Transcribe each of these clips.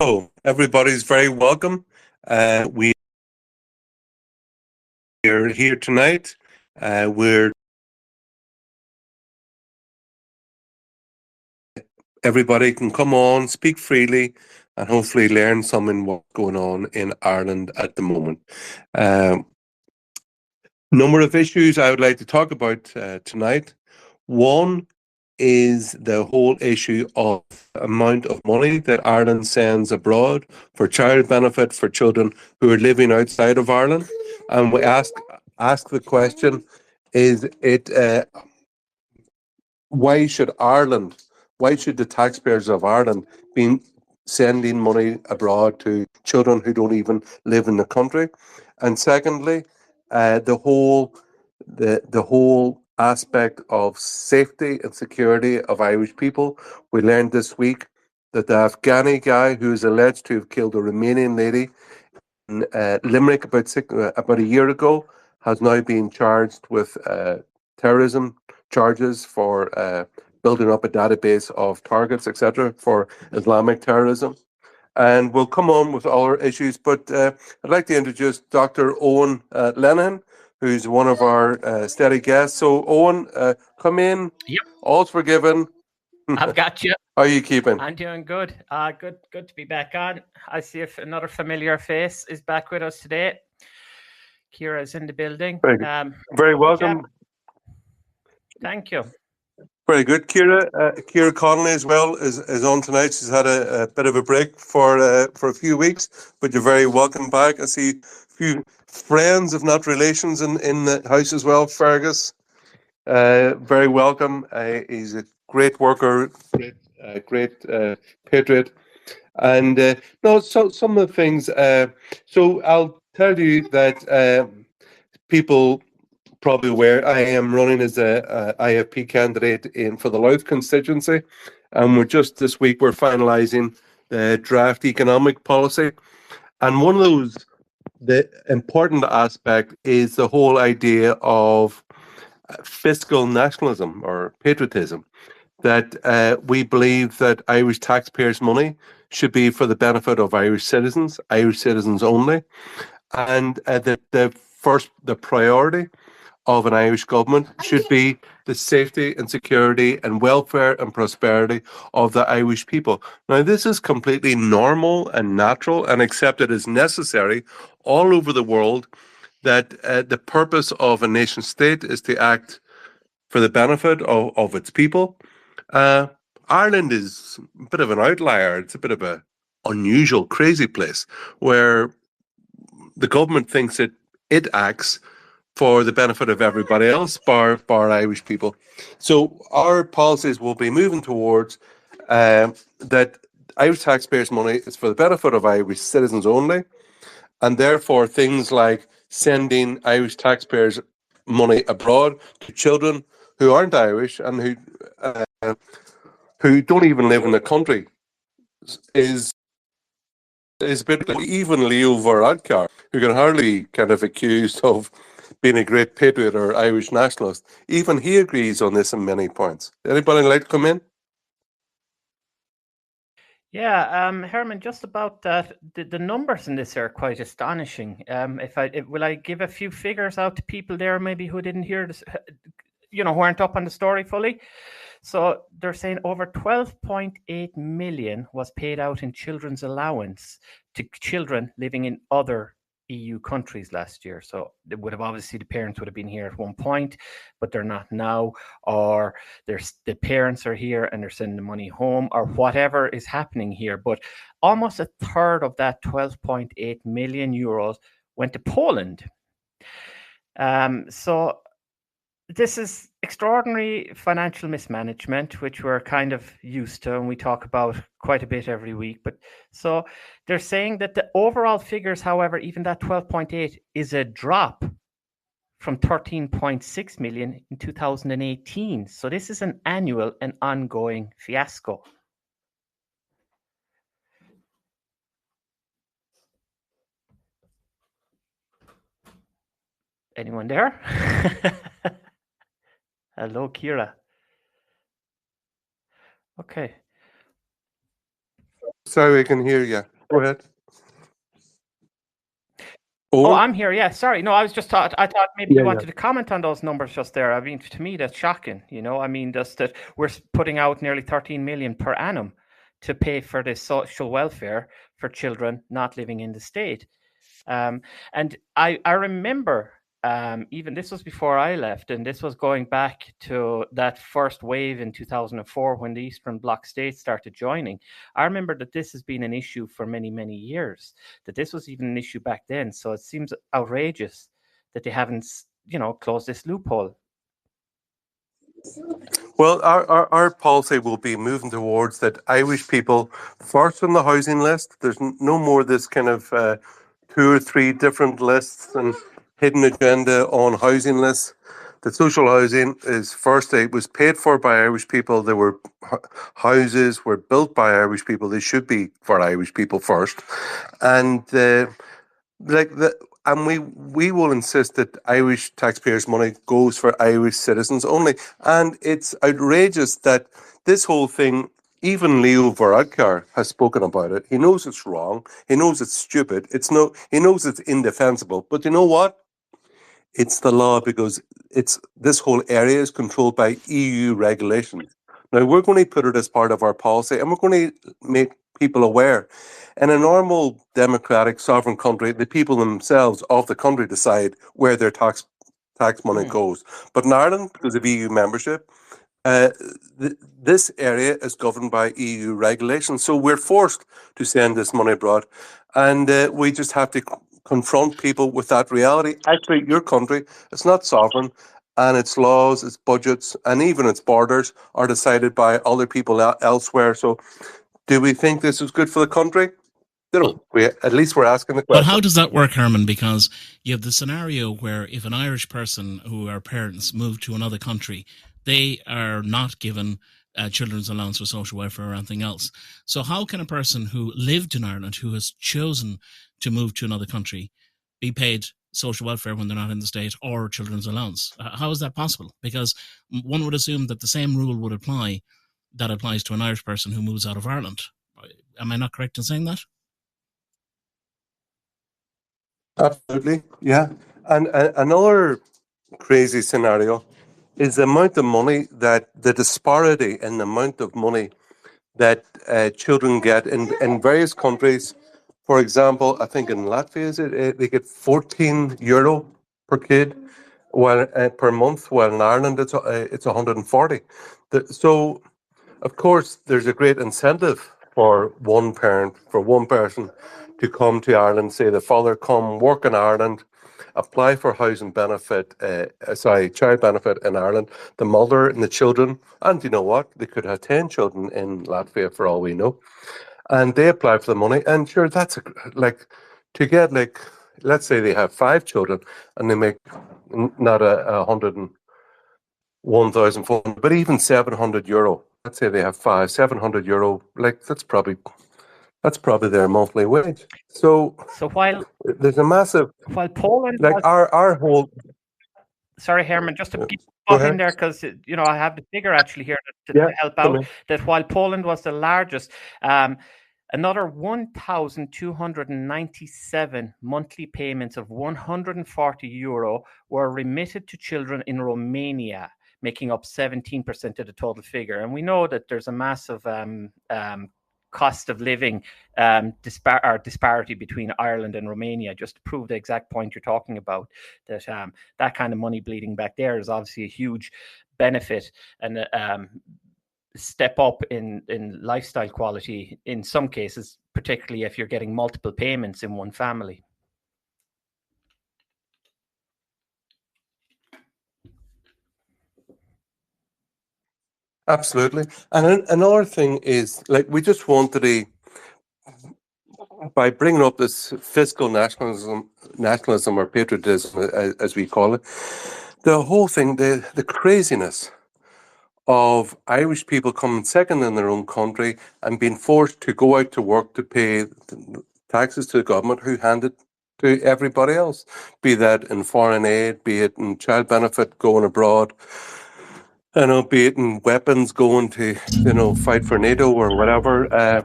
Oh, everybody's very welcome. We are here tonight. We're Everybody can come on, speak freely, and hopefully learn something what's going on in Ireland at the moment. Number of issues I would like to talk about tonight. One is the whole issue of amount of money that Ireland sends abroad for child benefit for children who are living outside of Ireland. And we ask the question, is it why should the taxpayers of Ireland be sending money abroad to children who don't even live in the country? And secondly, the whole aspect of safety and security of Irish people. We learned this week that the Afghani guy who is alleged to have killed a Romanian lady in Limerick about a year ago has now been charged with terrorism charges for building up a database of targets, etc., for Islamic terrorism. And we'll come on with other issues, but I'd like to introduce Dr. Eoin Lenihan, who's one of our steady guests. So, Eoin, come in. Yep. All's forgiven. I've got you. How are you keeping? I'm doing good. Good to be back on. I see if another familiar face is back with us today. Kira's in the building. Very welcome. Thank you. Very good. Kira Connolly as well is on tonight. She's had a bit of a break for a few weeks, but you're very welcome back. I see a few friends, if not relations, in the house as well. Fergus, very welcome. He's a great worker, great patriot. And so some of the things. So I'll tell you that people probably aware I am running as a IFP candidate for the Louth constituency, and this week we're finalising the draft economic policy, and one of the important aspect is the whole idea of fiscal nationalism or patriotism, that we believe that Irish taxpayers' money should be for the benefit of Irish citizens only, and that the priority of an Irish government should be the safety and security and welfare and prosperity of the Irish people. Now, this is completely normal and natural and accepted as necessary all over the world, that the purpose of a nation state is to act for the benefit of its people. Ireland is a bit of an outlier. It's a bit of an unusual, crazy place where the government thinks it acts for the benefit of everybody else, bar Irish people. So our policies will be moving towards that Irish taxpayers' money is for the benefit of Irish citizens only, and therefore things like sending Irish taxpayers' money abroad to children who aren't Irish and who don't even live in the country is a bit like even Leo Varadkar, who can hardly kind of accused of being a great patriot or Irish nationalist. Even he agrees on this in many points. Anybody like to come in? Yeah, Herman, just about that, the numbers in this are quite astonishing. Will I give a few figures out to people there maybe who didn't hear this, who aren't up on the story fully? So they're saying over 12.8 million was paid out in children's allowance to children living in other EU countries last year. So they would have obviously, the parents would have been here at one point, but they're not now, or the parents are here and they're sending the money home, or whatever is happening here. But almost a third of that 12.8 million euros went to Poland. So this is extraordinary financial mismanagement, which we're kind of used to and we talk about quite a bit every week. But so they're saying that the overall figures, however, even that 12.8 is a drop from 13.6 million in 2018. So this is an annual and ongoing fiasco. Anyone there? Hello, Kira. Okay. Sorry, I can hear you. Go ahead. Oh, Owen? I'm here. Yeah, sorry. No, I thought maybe you Yeah, yeah. wanted to comment on those numbers just there. I mean, to me, that's shocking. I mean, just that we're putting out nearly 13 million per annum to pay for this social welfare for children not living in the state. And I remember, even this was before I left, and this was going back to that first wave in 2004 when the Eastern Bloc states started joining. I remember that this has been an issue for many, many years, that this was even an issue back then. So it seems outrageous that they haven't, closed this loophole. Well, our policy will be moving towards that Irish people first on the housing list. There's no more this kind of two or three different lists and hidden agenda on housing lists. The social housing is first. It was paid for by Irish people. There were houses were built by Irish people. They should be for Irish people first, and like the and we will insist that Irish taxpayers' money goes for Irish citizens only. And it's outrageous that this whole thing, even Leo Varadkar has spoken about it. He knows it's wrong. He knows it's stupid. He knows it's indefensible. But you know what? It's the law because this whole area is controlled by EU regulations. Now we're going to put it as part of our policy, and we're going to make people aware. In a normal democratic sovereign country, the people themselves of the country decide where their tax money goes. But in Ireland, because of EU membership, uh, this area is governed by EU regulations. So we're forced to send this money abroad, and we just have to confront people with that reality. Actually, your country, it's not sovereign, and its laws, its budgets, and even its borders are decided by other people elsewhere. So, do we think this is good for the country? At least we're asking the But question. how does that work, Herman? Because you have the scenario where if an Irish person who are parents move to another country, they are not given children's allowance for social welfare or anything else. So how can a person who lived in Ireland, who has chosen to move to another country, be paid social welfare when they're not in the state or children's allowance? How is that possible? Because one would assume that the same rule would apply that applies to an Irish person who moves out of Ireland. Am I not correct in saying that? Absolutely, yeah. And another crazy scenario is the amount of money that the disparity in the amount of money that children get in various countries. For example, I think in Latvia, they get €14 per kid, while per month, while in Ireland it's 140. So of course, there's a great incentive for one parent, for one person to come to Ireland, say the father come work in Ireland, apply for housing benefit, child benefit in Ireland, the mother and the children, and you know what? They could have 10 children in Latvia for all we know. And they apply for the money, and sure, that's to get let's say they have 5 children and they make not a hundred and 1,400, but even €700. Let's say they have five, €700. That's probably their monthly wage. So while there's a massive Poland, our whole. Sorry, Herman, just to keep Go up in ahead. there, because I have the figure actually here to Yeah, help come out. in. That while Poland was the largest, another 1,297 monthly payments of €140 were remitted to children in Romania, making up 17% of the total figure. And we know that there's a massive cost of living disparity between Ireland and Romania. Just to prove the exact point you're talking about, that that kind of money bleeding back there is obviously a huge benefit and step up in lifestyle quality in some cases, particularly if you're getting multiple payments in one family. Absolutely. And another thing is, we just wanted to, by bringing up this fiscal nationalism or patriotism, as we call it, the whole thing, the craziness of Irish people coming second in their own country and being forced to go out to work to pay taxes to the government who hand it to everybody else, be that in foreign aid, be it in child benefit going abroad. I know, be it in weapons going to, fight for NATO or whatever. I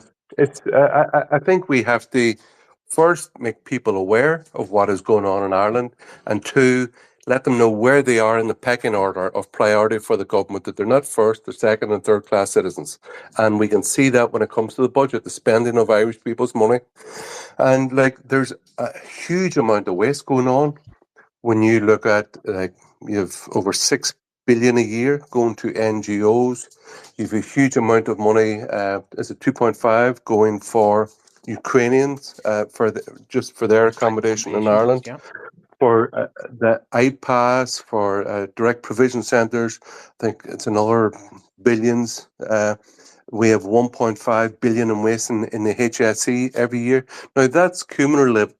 think we have to first make people aware of what is going on in Ireland, and two, let them know where they are in the pecking order of priority for the government, that they're not first, they're second and third class citizens. And we can see that when it comes to the budget, the spending of Irish people's money. And there's a huge amount of waste going on when you look at, you have over 6 billion a year going to NGOs. You have a huge amount of money. Is it 2.5 going for Ukrainians just for their accommodation in Ireland? Yeah. For the iPass, for direct provision centres, I think it's another billions. We have 1.5 billion in waste in the HSE every year. Now that's cumulatively.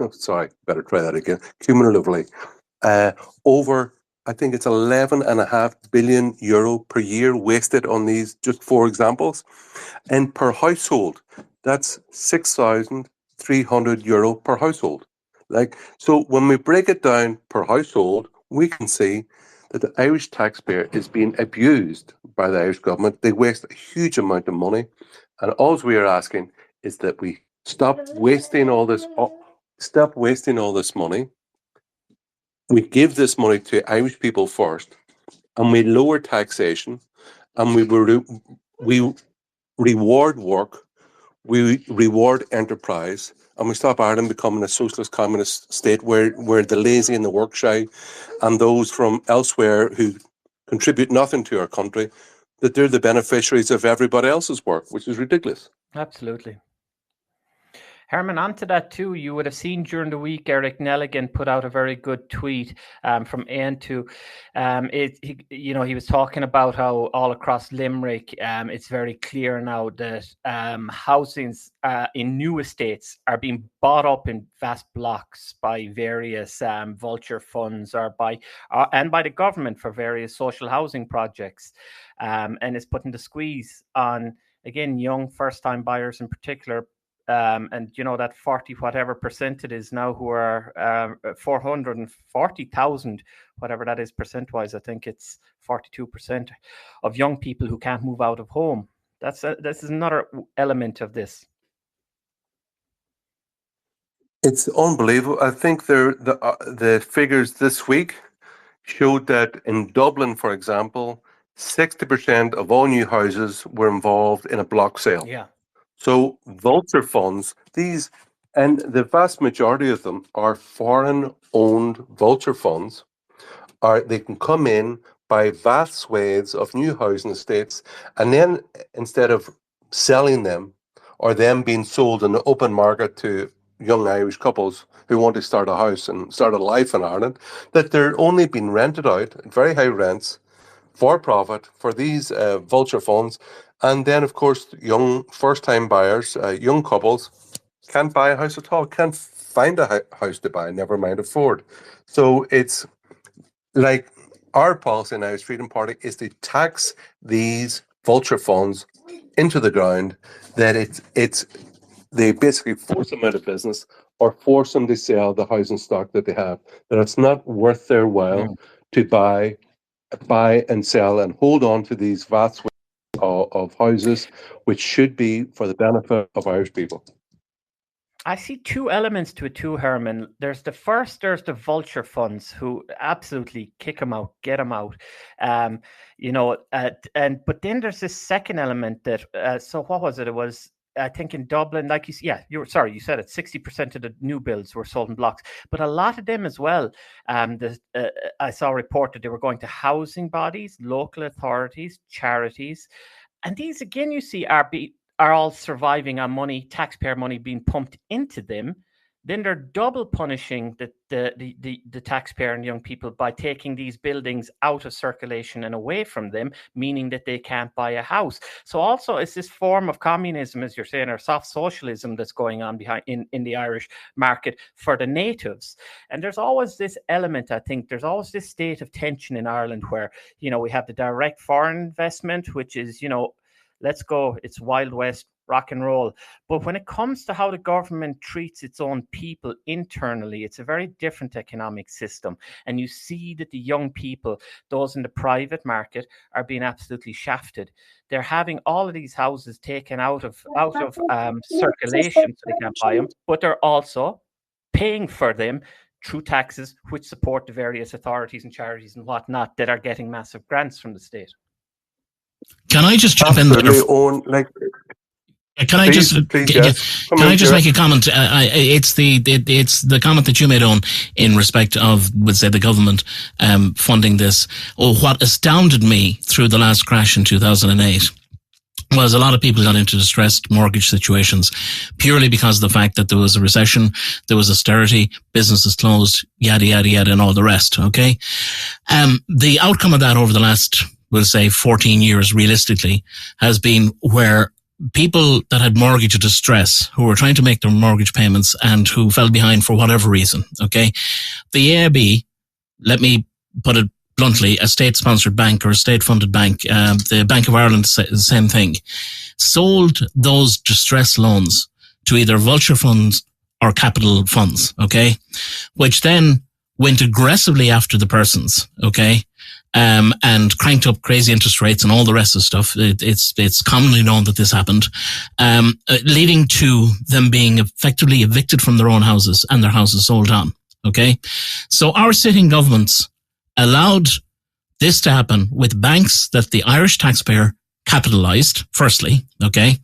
Oh, sorry, better try that again. Cumulatively, over, I think it's 11.5 billion euro per year wasted on these, just four examples. And per household, that's 6,300 euro per household. So when we break it down per household, we can see that the Irish taxpayer is being abused by the Irish government. They waste a huge amount of money. And all we are asking is that we stop wasting all this money. We give this money to Irish people first, and we lower taxation, and we reward work, we reward enterprise, and we stop Ireland becoming a socialist communist state where the lazy and the work shy and those from elsewhere who contribute nothing to our country, that they're the beneficiaries of everybody else's work, which is ridiculous. Absolutely. Herman, onto that too, you would have seen during the week Eric Nelligan put out a very good tweet from Aon to. He was talking about how all across Limerick, it's very clear now that housings in new estates are being bought up in vast blocks by various vulture funds or by the government for various social housing projects, and it's putting the squeeze on, again, young first-time buyers in particular. And that 40 whatever percent it is now, who are 440,000, whatever that is percent wise, I think it's 42% of young people who can't move out of home. This is another element of this. It's unbelievable. I think the figures this week showed that in Dublin, for example, 60% of all new houses were involved in a block sale. Yeah. So vulture funds, and the vast majority of them are foreign-owned vulture funds. They can come in, buy vast swathes of new housing estates, and then instead of selling them or them being sold in the open market to young Irish couples who want to start a house and start a life in Ireland, that they're only being rented out at very high rents for profit for these vulture funds. And then, of course, young first-time buyers, young couples, can't buy a house at all, can't find a house to buy, never mind afford. So it's like our policy in Irish Freedom Party is to tax these vulture funds into the ground, that they basically force them out of business or force them to sell the housing stock that they have, that it's not worth their while to buy and sell and hold on to these vast of houses, which should be for the benefit of Irish people. I see two elements to it too, Herman. There's the vulture funds who absolutely kick them out, get them out. But then there's this second element that, so what was it? It was, I think, in Dublin, like you said it, 60% of the new builds were sold in blocks, but a lot of them as well. I saw a report that they were going to housing bodies, local authorities, charities, and these, again, you see, are all surviving on money, taxpayer money being pumped into them. Then they're double punishing the taxpayer and young people by taking these buildings out of circulation and away from them, meaning that they can't buy a house. So also it's this form of communism, as you're saying, or soft socialism that's going on in the Irish market for the natives. And there's always this element, I think, there's always this state of tension in Ireland where, we have the direct foreign investment, which is, let's go, it's Wild West, rock and roll. But when it comes to how the government treats its own people internally, it's a very different economic system. And you see that the young people, those in the private market, are being absolutely shafted. They're having all of these houses taken out of circulation so they can't buy them, but they're also paying for them through taxes, which support the various authorities and charities and whatnot that are getting massive grants from the state. Can I just jump in there? Can I just make a comment? It's the comment that you made on in respect of, would say, the government funding this. What astounded me through the last crash in 2008 was a lot of people got into distressed mortgage situations purely because of the fact that there was a recession, there was austerity, businesses closed, yada, yada, yada, and all the rest, okay? The outcome of that over the last, we'll say, 14 years, realistically, has been where people that had mortgage distress, who were trying to make their mortgage payments and who fell behind for whatever reason, okay? The AIB, let me put it bluntly, a state-sponsored bank or a state-funded bank, the Bank of Ireland, the same thing, sold those distress loans to either vulture funds or capital funds, okay, which then went aggressively after the persons, okay, and cranked up crazy interest rates and all the rest of the stuff. It's commonly known that this happened, leading to them being effectively evicted from their own houses and their houses sold on, okay? So our sitting governments allowed this to happen with banks that the Irish taxpayer capitalized, firstly, okay?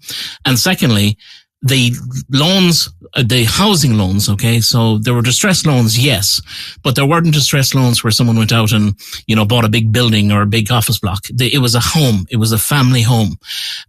And secondly, the loans, the housing loans, okay? So there were distress loans, yes, but there weren't distress loans where someone went out and, bought a big building or a big office block. It was a home. It was a family home.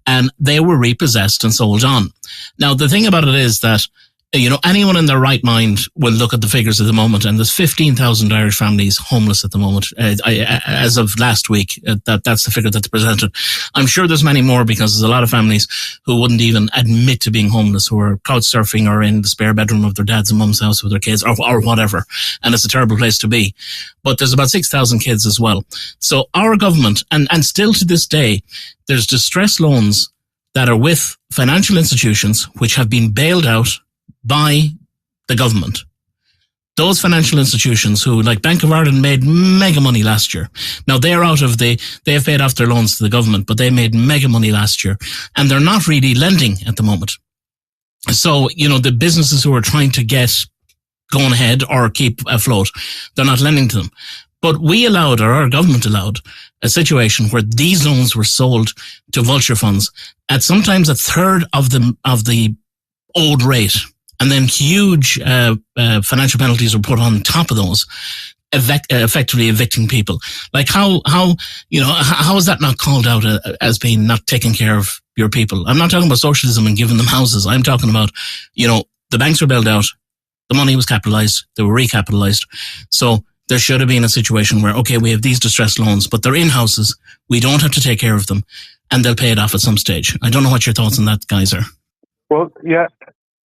And they were repossessed and sold on. Now, the thing about it is that anyone in their right mind will look at the figures at the moment, and there's 15,000 Irish families homeless at the moment. As of last week, that's the figure that's presented. I'm sure there's many more because there's a lot of families who wouldn't even admit to being homeless, who are couch surfing or in the spare bedroom of their dad's and mum's house with their kids or whatever. And it's a terrible place to be. But there's about 6,000 kids as well. So our government, and still to this day, there's distress loans that are with financial institutions which have been bailed out by the government. Those financial institutions who, like Bank of Ireland, made mega money last year. Now they're they've paid off their loans to the government, but they made mega money last year and they're not really lending at the moment. So, the businesses who are trying to get going ahead or keep afloat, they're not lending to them. But we allowed, or our government allowed, a situation where these loans were sold to vulture funds at sometimes a third of the old rate. And then huge financial penalties were put on top of those, effectively evicting people. Like how is that not called out as being not taking care of your people? I'm not talking about socialism and giving them houses. I'm talking about, the banks were bailed out, the money was capitalized, they were recapitalized. So there should have been a situation where, okay, we have these distressed loans, but they're in houses, we don't have to take care of them, and they'll pay it off at some stage. I don't know what your thoughts on that, guys, are. Well, yeah.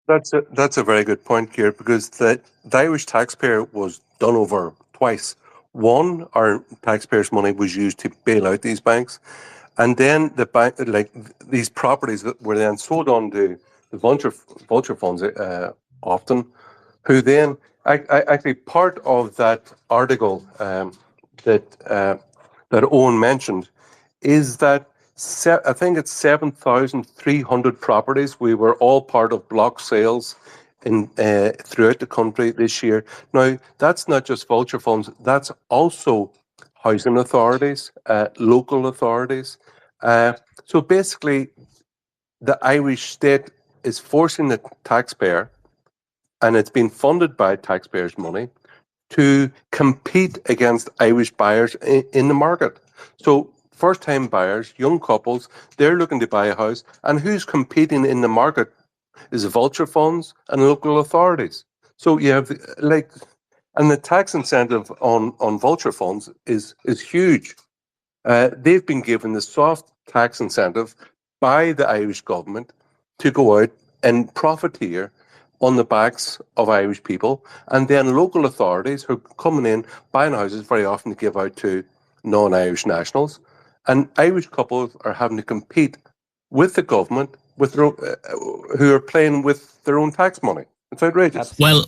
That's a very good point, Keir, because the Irish taxpayer was done over twice. One, our taxpayers' money was used to bail out these banks, and then the bank, these properties that were then sold on to the vulture funds, often, who then actually part of that article that Eoin mentioned is that. I think it's 7,300 properties. We were all part of block sales throughout the country this year. Now, that's not just vulture funds. That's also housing authorities, local authorities. So basically, the Irish state is forcing the taxpayer, and it's been funded by taxpayers' money, to compete against Irish buyers in the market. So first-time buyers, young couples, they're looking to buy a house, and who's competing in the market is the vulture funds and local authorities. So you have and the tax incentive on vulture funds is huge. They've been given the soft tax incentive by the Irish government to go out and profiteer on the backs of Irish people, and then local authorities who are coming in, buying houses very often to give out to non-Irish nationals. And Irish couples are having to compete with the government with their who are playing with their own tax money. It's outrageous. Well,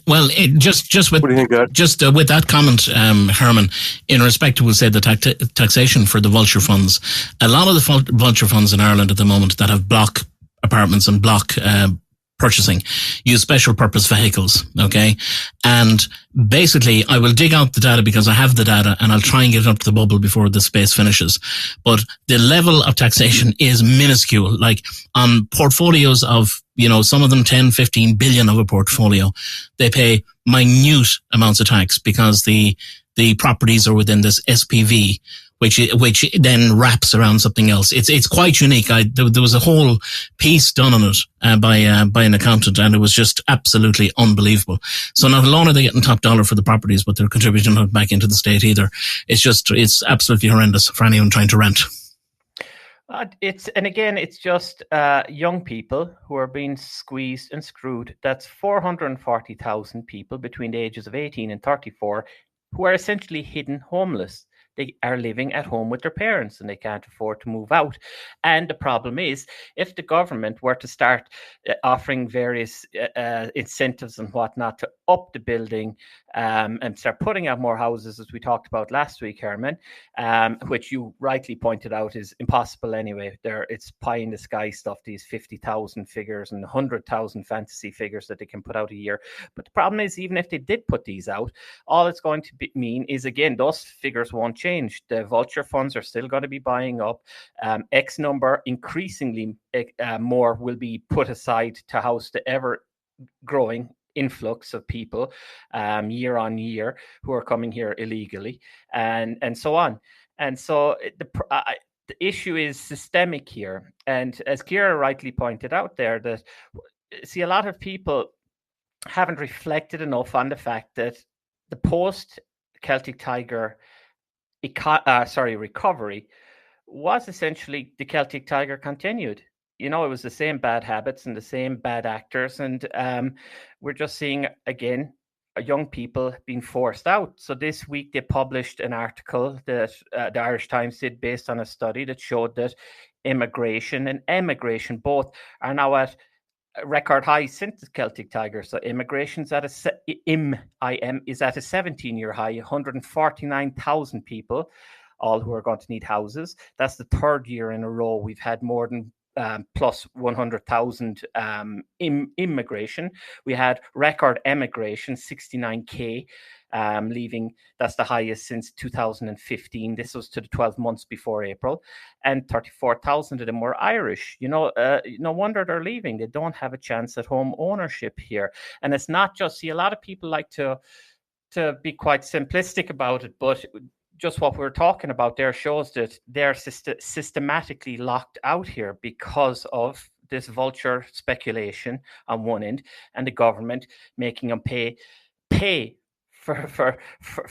just with What do you think, Dad? with that comment, Herman, in respect to, we'll say, the taxation for the vulture funds, a lot of the vulture funds in Ireland at the moment that have block apartments and block purchasing use special purpose vehicles, okay? And basically, I will dig out the data because I have the data and I'll try and get it up to the bubble before the space finishes. But the level of taxation is minuscule. Like on portfolios of, some of them 10, 15 billion of a portfolio, they pay minute amounts of tax because the properties are within this SPV, which then wraps around something else. It's quite unique. There was a whole piece done on it by an accountant, and it was just absolutely unbelievable. So not alone are they getting top dollar for the properties, but they're contributing not back into the state either. It's absolutely horrendous for anyone trying to rent. It's just young people who are being squeezed and screwed. That's 440,000 people between the ages of 18 and 34 who are essentially hidden homeless. They are living at home with their parents and they can't afford to move out. And the problem is, if the government were to start offering various incentives and whatnot to up the building and start putting out more houses, as we talked about last week, Herman, which you rightly pointed out is impossible anyway. It's pie in the sky stuff, these 50,000 figures and 100,000 fantasy figures that they can put out a year. But the problem is, even if they did put these out, all it's going to mean is, again, those figures won't change. The vulture funds are still going to be buying up. X number, increasingly more, will be put aside to house the ever growing influx of people year on year who are coming here illegally, and so on. And so the issue is systemic here. And as Ciara rightly pointed out there, that a lot of people haven't reflected enough on the fact that the post Celtic Tiger recovery was essentially the Celtic Tiger continued. It was the same bad habits and the same bad actors. And we're just seeing, again, young people being forced out. So this week they published an article that the Irish Times did based on a study that showed that immigration and emigration both are now at record high since the Celtic Tiger. So immigration's at is at a 17-year high, 149,000 people, all who are going to need houses. That's the third year in a row we've had more than plus 100,000 immigration. We had record emigration, 69k leaving. That's the highest since 2015. This was to the 12 months before April, and 34,000 of them were Irish. No wonder they're leaving. They don't have a chance at home ownership here. And it's not just, a lot of people like to be quite simplistic about it, but just what we're talking about there shows that they're systematically locked out here because of this vulture speculation on one end, and the government making them pay for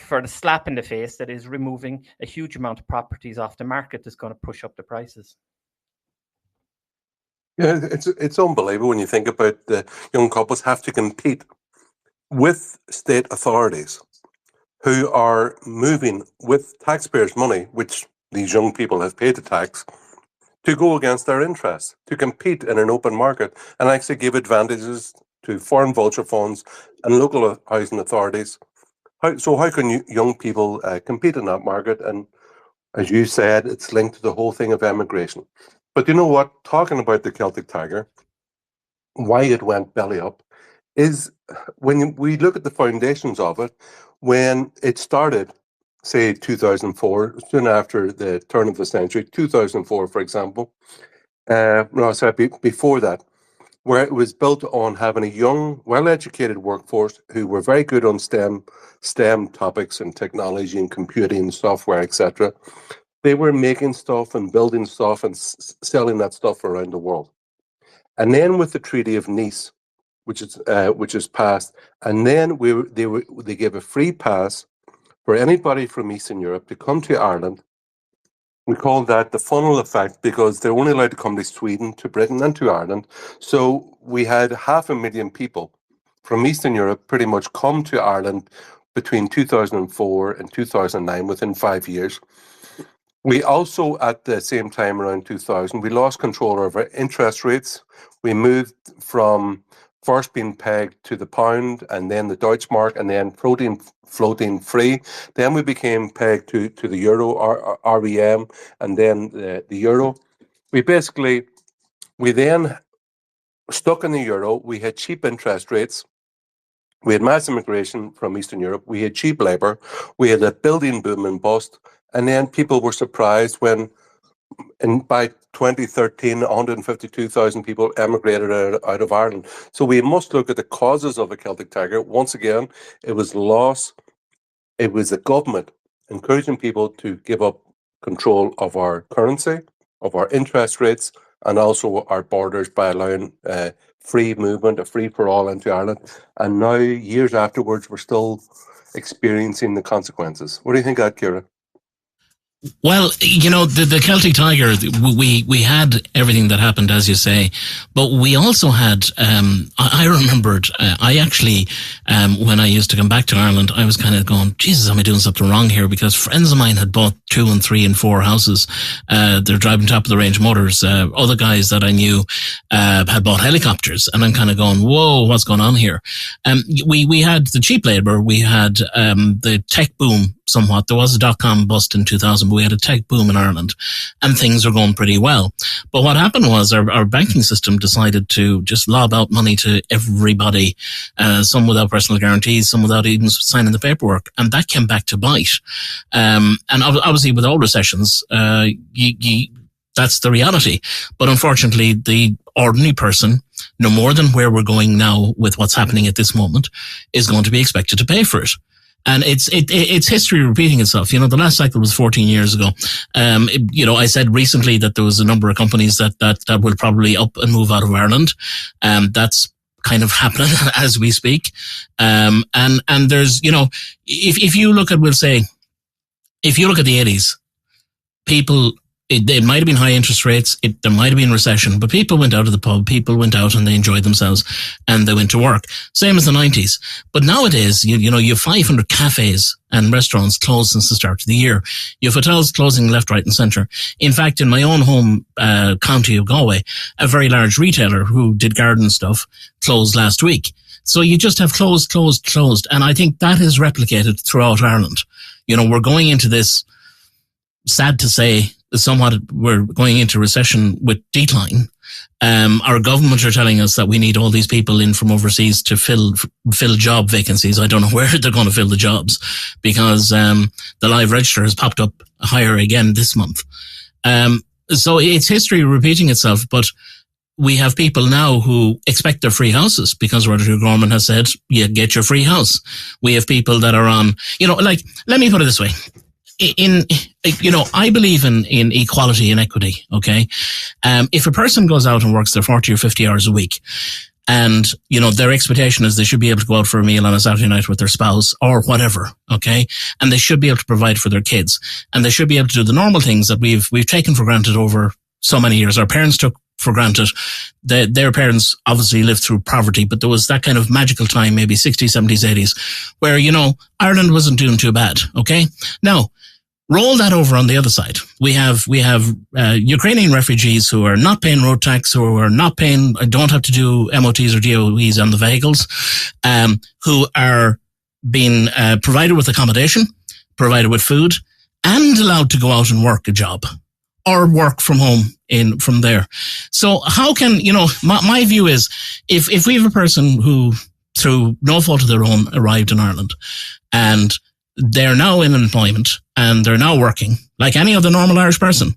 the slap in the face that is removing a huge amount of properties off the market that's going to push up the prices. Yeah, it's unbelievable when you think about the young couples have to compete with state authorities who are moving with taxpayers' money, which these young people have paid the tax, to go against their interests, to compete in an open market and actually give advantages to foreign vulture funds and local housing authorities. How can young people compete in that market? And as you said, it's linked to the whole thing of emigration. But you know what? Talking about the Celtic Tiger, why it went belly up, is when we look at the foundations of it, when it started, say 2004, soon after the turn of the century, 2004, for example, before that, where it was built on having a young, well-educated workforce who were very good on STEM topics and technology and computing, software, etc. They were making stuff and building stuff and selling that stuff around the world. And then with the Treaty of Nice, which is passed, and then they gave a free pass for anybody from Eastern Europe to come to Ireland. We call that the funnel effect because they're only allowed to come to Sweden, to Britain, and to Ireland. So we had 500,000 people from Eastern Europe pretty much come to Ireland between 2004 and 2009, within 5 years. We also, at the same time around 2000, we lost control of our interest rates. We moved from first being pegged to the pound and then the Deutschmark and then floating free. Then we became pegged to the euro, REM, and then the euro. We then stuck in the euro. We had cheap interest rates. We had mass immigration from Eastern Europe. We had cheap labor. We had a building boom and bust. And then people were surprised when, by 2013, 152,000 people emigrated out of Ireland. So we must look at the causes of a Celtic Tiger. Once again, it was loss. It was the government encouraging people to give up control of our currency, of our interest rates, and also our borders by allowing free movement, a free for all into Ireland. And now, years afterwards, we're still experiencing the consequences. What do you think of that, Ciara? Well, the Celtic Tiger, we had everything that happened, as you say, but we also had, I remembered, I actually, when I used to come back to Ireland, I was kind of going, Jesus, am I doing something wrong here? Because friends of mine had bought 2 and 3 and 4 houses. They're driving top of the range motors. Other guys that I knew, had bought helicopters, and I'm kind of going, whoa, what's going on here? We had the cheap labor. We had, the tech boom somewhat. There was a dot-com bust in 2000, but we had a tech boom in Ireland, and things are going pretty well. But what happened was our banking system decided to just lob out money to everybody, some without personal guarantees, some without even signing the paperwork, and that came back to bite. And obviously with all recessions, that's the reality. But unfortunately, the ordinary person, no more than where we're going now with what's happening at this moment, is going to be expected to pay for it. And it's history repeating itself. The last cycle was 14 years ago. I said recently that there was a number of companies that will probably up and move out of Ireland. That's kind of happening as we speak. And there's, if you look at, if you look at the 80s, people, it might have been high interest rates. There might have been recession, but people went out of the pub. People went out and they enjoyed themselves and they went to work. Same as the 90s. But nowadays, you have 500 cafes and restaurants closed since the start of the year. You have hotels closing left, right and centre. In fact, in my own home county of Galway, a very large retailer who did garden stuff closed last week. So you just have closed. And I think that is replicated throughout Ireland. We're going into this, sad to say, somewhat we're going into recession with decline. Our government are telling us that we need all these people in from overseas to fill job vacancies. I don't know where they're going to fill the jobs, because the live register has popped up higher again this month. So it's history repeating itself, but we have people now who expect their free houses because Roger Gorman has said, yeah, get your free house. We have people that are on, let me put it this way. I believe in equality and equity. Okay. If a person goes out and works their 40 or 50 hours a week, and, their expectation is they should be able to go out for a meal on a Saturday night with their spouse or whatever. Okay. And they should be able to provide for their kids, and they should be able to do the normal things that we've taken for granted over so many years. Our parents took for granted. Their parents obviously lived through poverty, but there was that kind of magical time, maybe 60s, 70s, 80s, where, Ireland wasn't doing too bad. Okay. Now, roll that over on the other side. We have Ukrainian refugees who are not paying road tax, who are not paying, don't have to do MOTs or DOEs on the vehicles, who are being provided with accommodation, provided with food, and allowed to go out and work a job or work from home from there. So how can, my view is if we have a person who, through no fault of their own, arrived in Ireland and they're now in employment and they're now working like any other normal Irish person,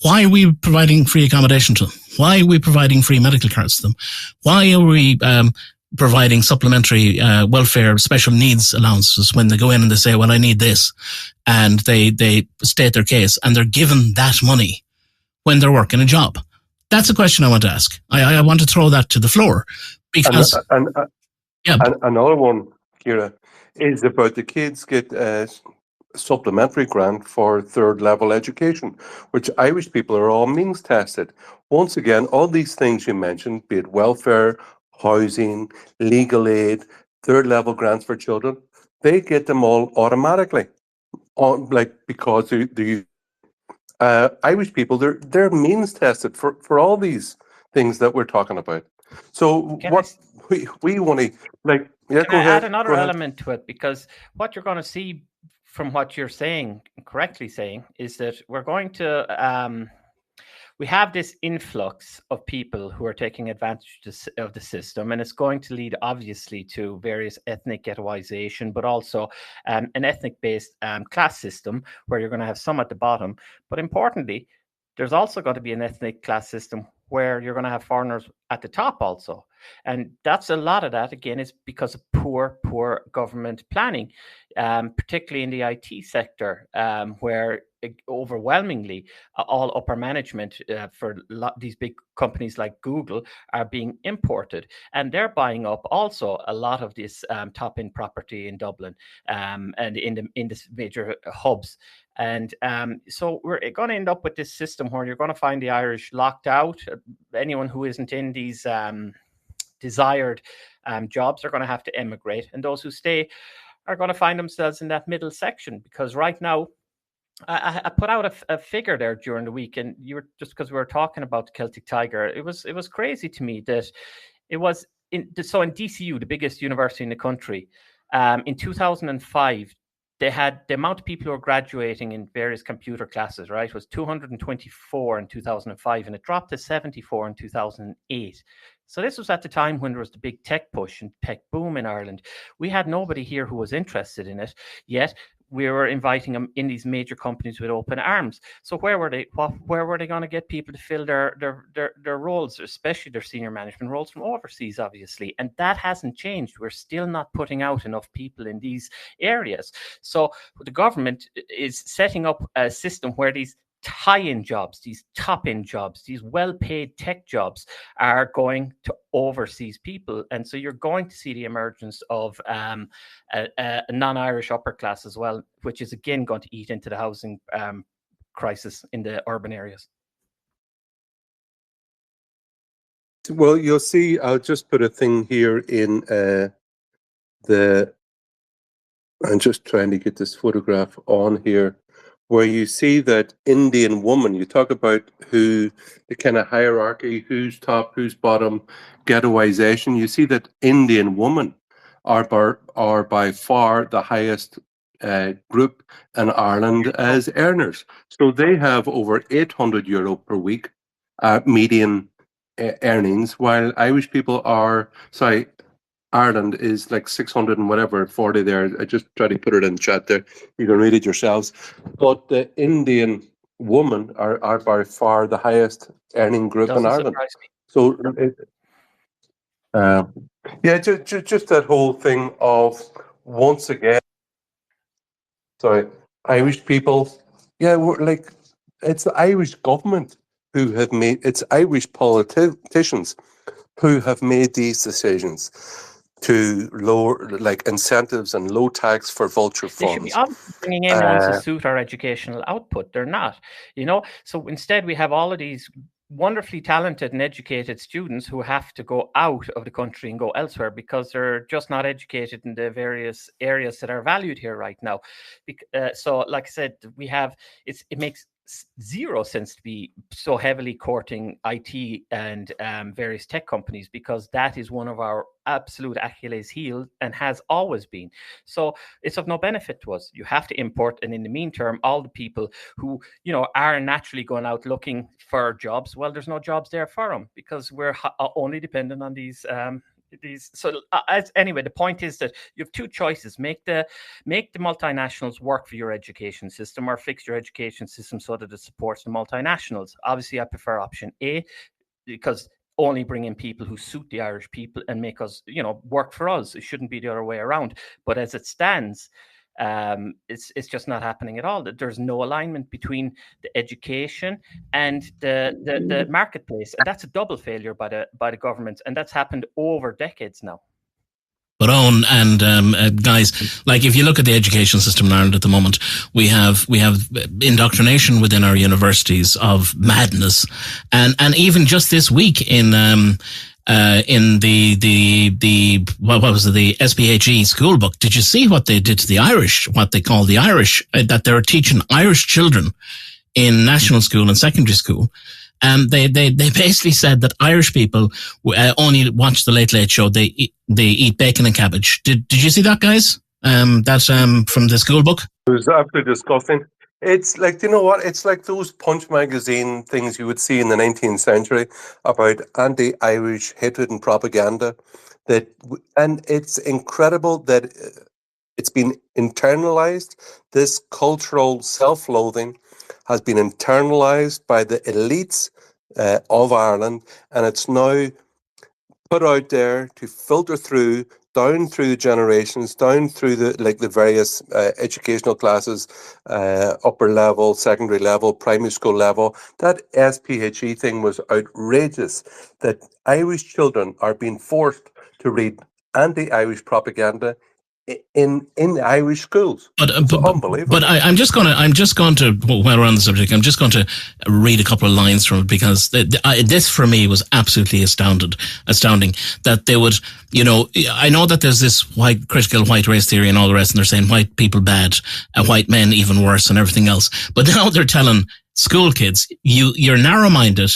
why are we providing free accommodation to them? Why are we providing free medical cards to them? Why are we providing supplementary welfare special needs allowances when they go in and they say, well, I need this, and they state their case and they're given that money when they're working a job? That's a question I want to ask. I want to throw that to the floor because... And another one, Ciara, is about the kids get a supplementary grant for third level education, which Irish people are all means tested. Once again, all these things you mentioned, be it welfare, housing, legal aid, third level grants for children, they get them all automatically, because they Irish people, they're means tested for all these things that we're talking about. So Can what we want to like, yeah, Can go I ahead. add another Go ahead. element to it? Because what you're going to see from what you're saying, correctly saying, is that we're going to we have this influx of people who are taking advantage of the system, and it's going to lead obviously to various ethnic ghettoization, but also an ethnic-based class system where you're going to have some at the bottom. But importantly, there's also going to be an ethnic class system where you're going to have foreigners at the top also. And that's a lot of that, again, is because of poor government planning, particularly in the IT sector, where overwhelmingly all upper management for these big companies like Google are being imported, and they're buying up also a lot of this top end property in Dublin and in the major hubs. And so we're going to end up with this system where you're going to find the Irish locked out. Anyone who isn't in these desired jobs are going to have to emigrate, and those who stay are going to find themselves in that middle section. Because right now, I put out a figure there during the week, and you were just because we were talking about the Celtic Tiger, it was crazy to me that it was in DCU, the biggest university in the country, in 2005. They had the amount of people who were graduating in various computer classes, right, was 224 in 2005, and it dropped to 74 in 2008. So this was at the time when there was the big tech push and tech boom in Ireland. We had nobody here who was interested in it, yet we were inviting them in these major companies with open arms. So where were they? Where were they going to get people to fill their roles, especially their senior management roles, from overseas, obviously? And that hasn't changed. We're still not putting out enough people in these areas. So the government is setting up a system where these high-end jobs, these top-end jobs, these well-paid tech jobs are going to overseas people. And so you're going to see the emergence of a non-Irish upper class as well, which is again going to eat into the housing crisis in the urban areas. Well, you'll see, I'll just put a thing here in I'm just trying to get this photograph on here, where you see that Indian woman. You talk about who the kind of hierarchy, who's top, who's bottom, ghettoization. You see that Indian women are by far the highest group in Ireland as earners. So they have over €800 per week median earnings, while Irish people are, Ireland is like 600 and whatever, 40 there. I just try to put it in the chat there. You can read it yourselves. But the Indian women are by far the highest earning group in Ireland. So, yeah, just that whole thing of, once again, Irish people, yeah, we're like, it's the Irish government who have made, it's Irish politicians who have made these decisions to lower, like, incentives and low tax for vulture funds. They should be obviously bringing in ones to suit our educational output. They're not, So instead, we have all of these wonderfully talented and educated students who have to go out of the country and go elsewhere because they're just not educated in the various areas that are valued here right now. So, like I said, we have it makes zero sense to be so heavily courting IT and various tech companies, because that is one of our absolute Achilles heel and has always been. So it's of no benefit to us. You have to import, and in the meantime, all the people who are naturally going out looking for jobs, well, there's no jobs there for them because we're only dependent on these. Anyway, the point is that you have two choices: make the multinationals work for your education system, or fix your education system so that it supports the multinationals. Obviously, I prefer option A, because only bring in people who suit the Irish people and make us, work for us. It shouldn't be the other way around. But as it stands, it's just not happening at all. There's no alignment between the education and the marketplace, and that's a double failure by the government, and that's happened over decades now. But Eoin and guys, like, if you look at the education system in Ireland at the moment, we have indoctrination within our universities of madness, and even just this week in the what was it, the SPHE school book, did you see what they did to the Irish, what they call the Irish, that they're teaching Irish children in national school and secondary school. They basically said that Irish people only watch the Late Late Show. They eat bacon and cabbage. Did you see that, guys? That's from the school book. It was absolutely disgusting. It's like, you know what? It's like those Punch magazine things you would see in the 19th century about anti-Irish hatred and propaganda. And it's incredible that it's been internalized. This cultural self-loathing has been internalized by the elites of Ireland, and it's now put out there to filter through, down through the generations, down through the various educational classes, upper level, secondary level, primary school level. That SPHE thing was outrageous, that Irish children are being forced to read anti-Irish propaganda in Irish schools. But unbelievable. But I'm just going to while we're on the subject, I'm just going to read a couple of lines from it, because this for me was absolutely astounding that they would, I know that there's this critical white race theory and all the rest, and they're saying white people bad and white men even worse and everything else. But now they're telling school kids, you're narrow-minded,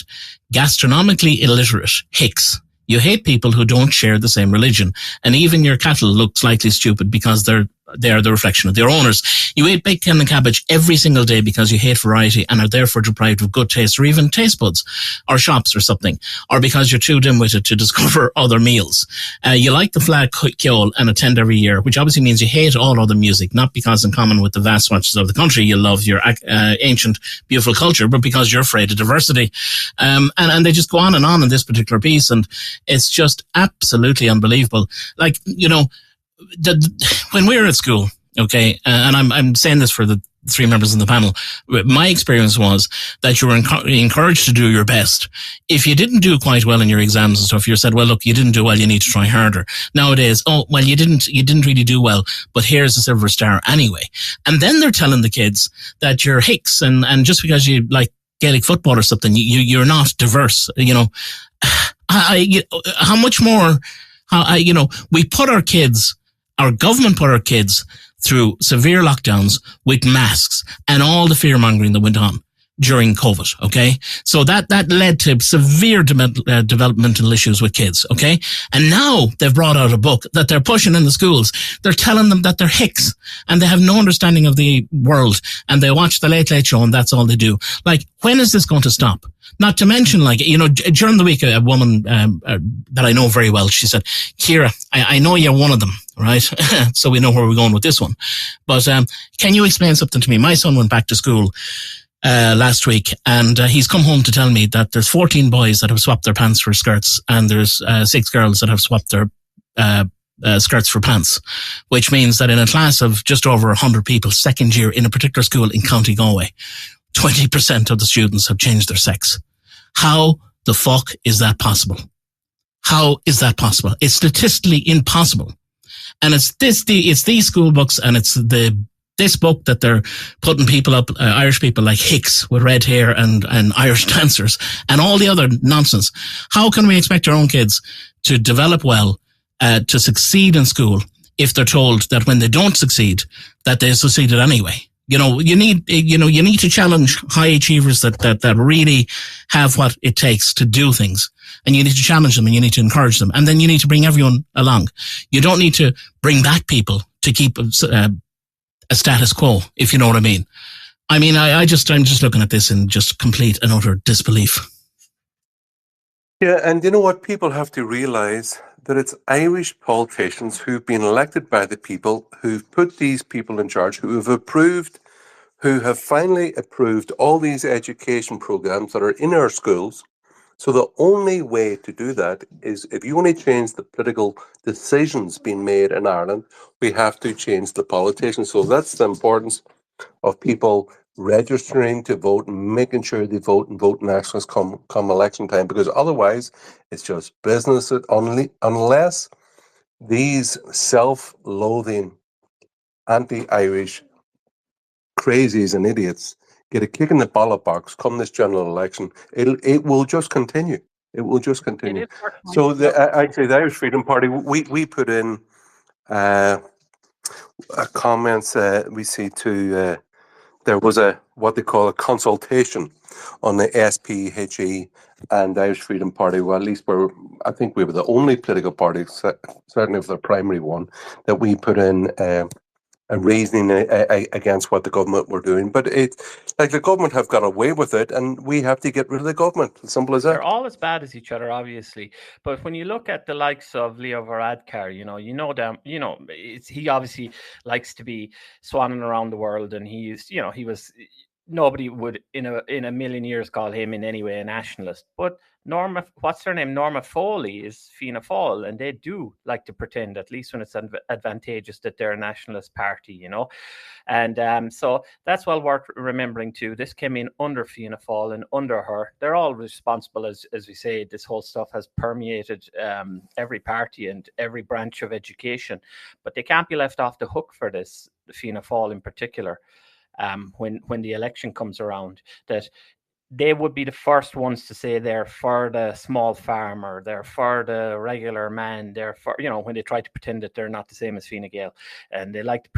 gastronomically illiterate hicks. You hate people who don't share the same religion. And even your cattle look slightly stupid because they are the reflection of their owners. You eat bacon and cabbage every single day because you hate variety and are therefore deprived of good taste, or even taste buds or shops or something, or because you're too dim-witted to discover other meals. You like the flag Ceol and attend every year, which obviously means you hate all other music, not because in common with the vast swatches of the country you love your ancient, beautiful culture, but because you're afraid of diversity. And they just go on in this particular piece, and it's just absolutely unbelievable. Like, when we were at school, okay, and I'm saying this for the three members in the panel, my experience was that you were encouraged to do your best. If you didn't do quite well in your exams and stuff, you said, well, look, you didn't do well, you need to try harder. Nowadays, oh, well, you didn't really do well, but here's a silver star anyway. And then they're telling the kids that you're hicks, and just because you like Gaelic football or something, you're not diverse. How much more? We put our kids. Our government put our kids through severe lockdowns with masks and all the fear-mongering that went on during COVID, okay? So that led to severe developmental issues with kids, okay? And now they've brought out a book that they're pushing in the schools. They're telling them that they're hicks and they have no understanding of the world, and they watch the Late Late Show and that's all they do. Like, when is this going to stop? Not to mention, during the week, a woman that I know very well, she said, Ciara, I know you're one of them, right? So we know where we're going with this one. But can you explain something to me? My son went back to school last week, and he's come home to tell me that there's 14 boys that have swapped their pants for skirts, and there's 6 girls that have swapped their skirts for pants, which means that in a class of just over 100 people, second year in a particular school in County Galway, 20% of the students have changed their sex. How the fuck is that possible? How is that possible? It's statistically impossible. And it's these school books, and it's this book that they're putting people up, Irish people like hicks with red hair and Irish dancers and all the other nonsense. How can we expect our own kids to develop well, to succeed in school, if they're told that when they don't succeed, that they succeeded anyway? You need to challenge high achievers that really have what it takes to do things. And you need to challenge them, and you need to encourage them. And then you need to bring everyone along. You don't need to bring back people to keep a status quo, if you know what I mean. I'm just looking at this in just complete and utter disbelief. Yeah, and you know what? People have to realize that it's Irish politicians who've been elected by the people, who've put these people in charge, who have finally approved all these education programs that are in our schools. So the only way to do that is, if you want to change the political decisions being made in Ireland, we have to change the politicians. So that's the importance of people registering to vote and making sure they vote and vote nationalists come election time, because otherwise it's just business unless these self-loathing anti-Irish crazies and idiots get a kick in the ballot box come this general election. It will just continue. It will just continue. So actually the Irish Freedom Party, we put in comments we see to there was a what they call a consultation on the SPHE and Irish Freedom Party. Well, at least I think we were the only political party, certainly of the primary one, that we put in a reasoning against what the government were doing. But like the government have got away with it, and we have to get rid of the government. As simple as that. They're all as bad as each other, obviously. But when you look at the likes of Leo Varadkar, he obviously likes to be swanning around the world, and he was. Nobody would in a million years call him in any way a nationalist. But Norma, what's her name? Norma Foley is Fianna Fáil, and they do like to pretend, at least when it's advantageous, that they're a nationalist party, And so that's well worth remembering too. This came in under Fianna Fáil and under her. They're all responsible, as we say. This whole stuff has permeated every party and every branch of education, but they can't be left off the hook for this. The Fianna Fáil in particular. When the election comes around, that they would be the first ones to say they're for the small farmer, they're for the regular man, they're for, when they try to pretend that they're not the same as Fine Gael. And they like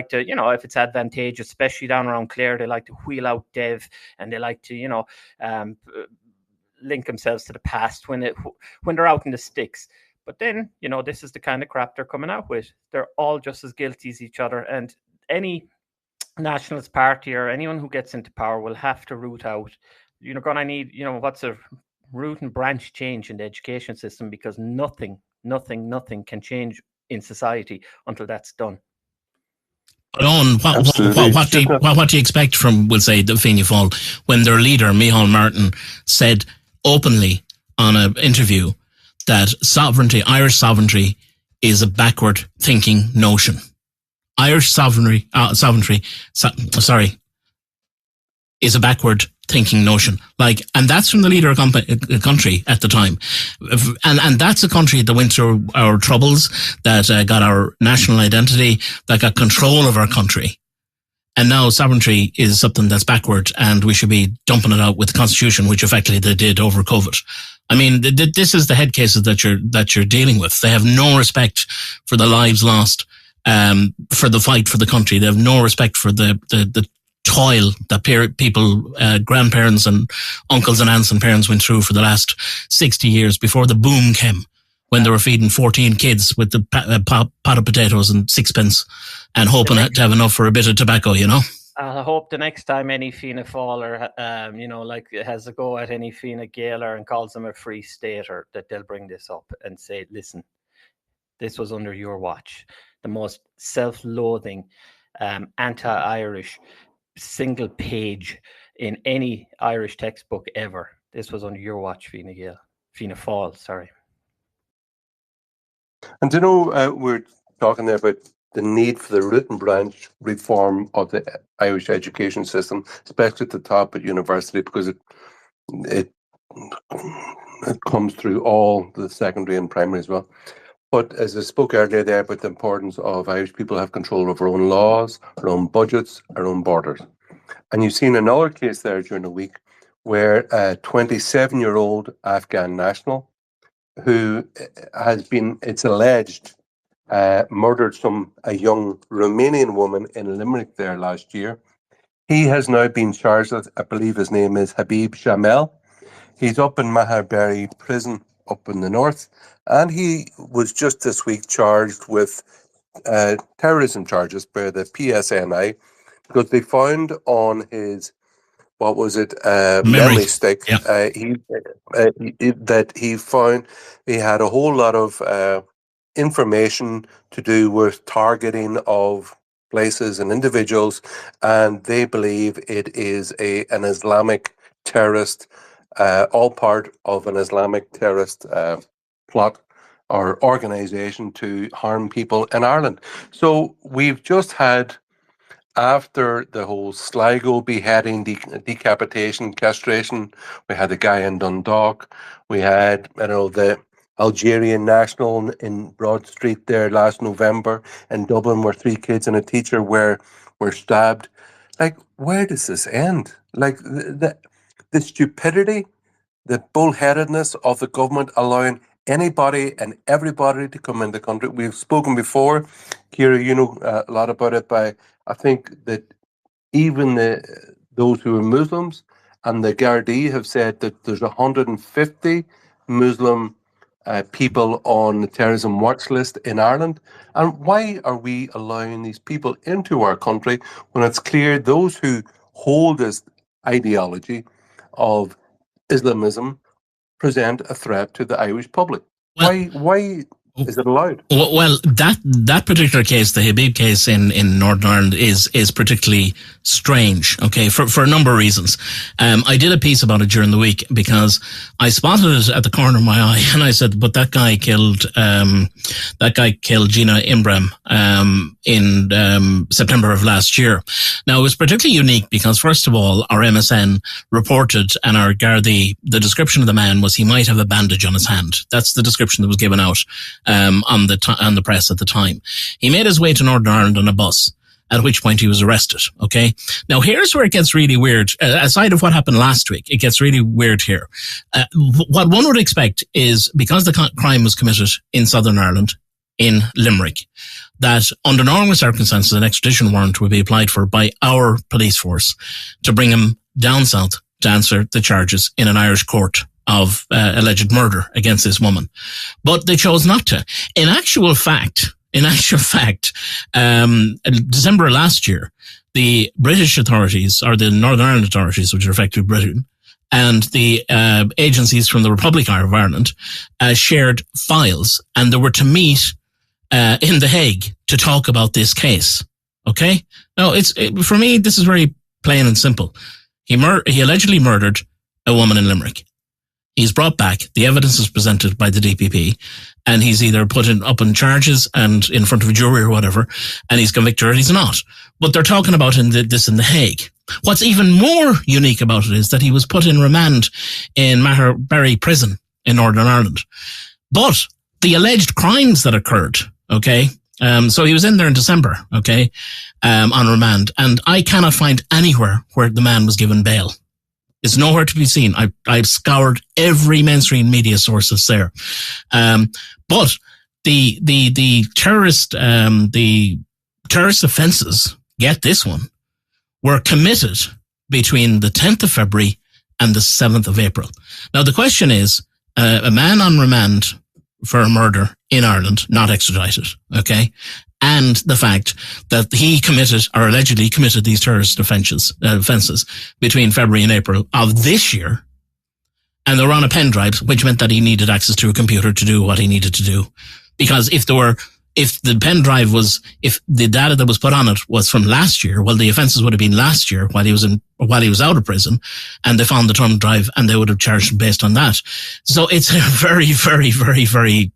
to, if it's advantageous, especially down around Clare, they like to wheel out Dev, and they like to, link themselves to the past when they're out in the sticks. But then, this is the kind of crap they're coming out with. They're all just as guilty as each other. And any nationalist party or anyone who gets into power will have to root out. You're going to need, what's a root and branch change in the education system, because nothing can change in society until that's done. What do you expect from, we'll say, the Fianna Fáil when their leader, Micheál Martin, said openly on an interview that Irish sovereignty is a backward thinking notion? Irish sovereignty is a backward thinking notion. And that's from the leader of a country at the time. And that's a country that went through our troubles, that got our national identity, that got control of our country. And now sovereignty is something that's backward, and we should be dumping it out with the constitution, which effectively they did over COVID. I mean, this is the head cases that you're dealing with. They have no respect for the lives lost, for the fight for the country. They have no respect for the toil that people, grandparents and uncles and aunts and parents went through for the last 60 years before the boom came, when they were feeding 14 kids with the pot of potatoes and sixpence and hoping to have enough for a bit of tobacco, I hope the next time any Fianna Fáil has a go at any Fine Gaeler and calls them a free stater, that they'll bring this up and say, listen, this was under your watch. The most self-loathing, anti-Irish single page in any Irish textbook ever. This was under your watch, Fianna Fáil, sorry. And we're talking there about the need for the root and branch reform of the Irish education system, especially at the top at university, because it comes through all the secondary and primary as well. But as I spoke earlier there about the importance of Irish people have control of our own laws, our own budgets, our own borders. And you've seen another case there during the week where a 27-year-old Afghan national who has been, it's alleged, murdered a young Romanian woman in Limerick there last year. He has now been charged with, I believe his name is Habib Shamel. He's up in Mahaberry prison up in the north, and he was just this week charged with terrorism charges by the PSNI, because they found on his, memory stick, yeah. that he found he had a whole lot of information to do with targeting of places and individuals, and they believe it is an Islamic terrorist, all part of an Islamic terrorist plot or organisation to harm people in Ireland. So we've just had, after the whole Sligo beheading, decapitation, castration, we had the guy in Dundalk, we had the Algerian national in Broad Street there last November in Dublin, where 3 kids and a teacher were stabbed. Where does this end? The stupidity, the bullheadedness of the government allowing anybody and everybody to come in the country. We've spoken before, Ciara, a lot about it, by I think that even those who are Muslims, and the Gardaí have said that there's 150 Muslim people on the terrorism watch list in Ireland. And why are we allowing these people into our country when it's clear those who hold this ideology of Islamism present a threat to the Irish public? Well, why is it allowed? Well, that particular case, the Habib case in Northern Ireland, is particularly strange. Okay, for a number of reasons. I did a piece about it during the week because I spotted it at the corner of my eye, and I said, "But that guy killed Gina Imbram in September of last year." Now, it was particularly unique because, first of all, our MSN reported, and our Gardaí, the description of the man was he might have a bandage on his hand. That's the description that was given out on the press at the time. He made his way to Northern Ireland on a bus, at which point he was arrested. Okay. Now here's where it gets really weird. Aside of what happened last week, it gets really weird here. What one would expect is, because the crime was committed in Southern Ireland, in Limerick, that under normal circumstances an extradition warrant would be applied for by our police force to bring him down south to answer the charges in an Irish court of alleged murder against this woman. But they chose not to. In actual fact, December of last year, the British authorities, or the Northern Ireland authorities, which are effectively Britain, and the agencies from the Republic of Ireland shared files, and they were to meet in The Hague to talk about this case. Okay? Now, for me, this is very plain and simple. He allegedly murdered a woman in Limerick. He's brought back. The evidence is presented by the DPP, and he's either put up on charges and in front of a jury or whatever, and he's convicted or he's not. But they're talking about this in The Hague. What's even more unique about it is that he was put in remand in Maherberry Prison in Northern Ireland. But the alleged crimes that occurred, okay, so he was in there in December, okay, on remand, and I cannot find anywhere where the man was given bail. It's nowhere to be seen. I've scoured every mainstream media source that's there. But the terrorist offences, get this one, were committed between the 10th of February and the 7th of April. Now, the question is, a man on remand for a murder in Ireland, not extradited, okay? And the fact that he committed, or allegedly committed, these terrorist offences between February and April of this year, and they were on a pen drive, which meant that he needed access to a computer to do what he needed to do. Because if the data that was put on it was from last year, well, the offences would have been last year while he was out of prison, and they found the thumb drive and they would have charged him based on that. So it's a very, very, very, very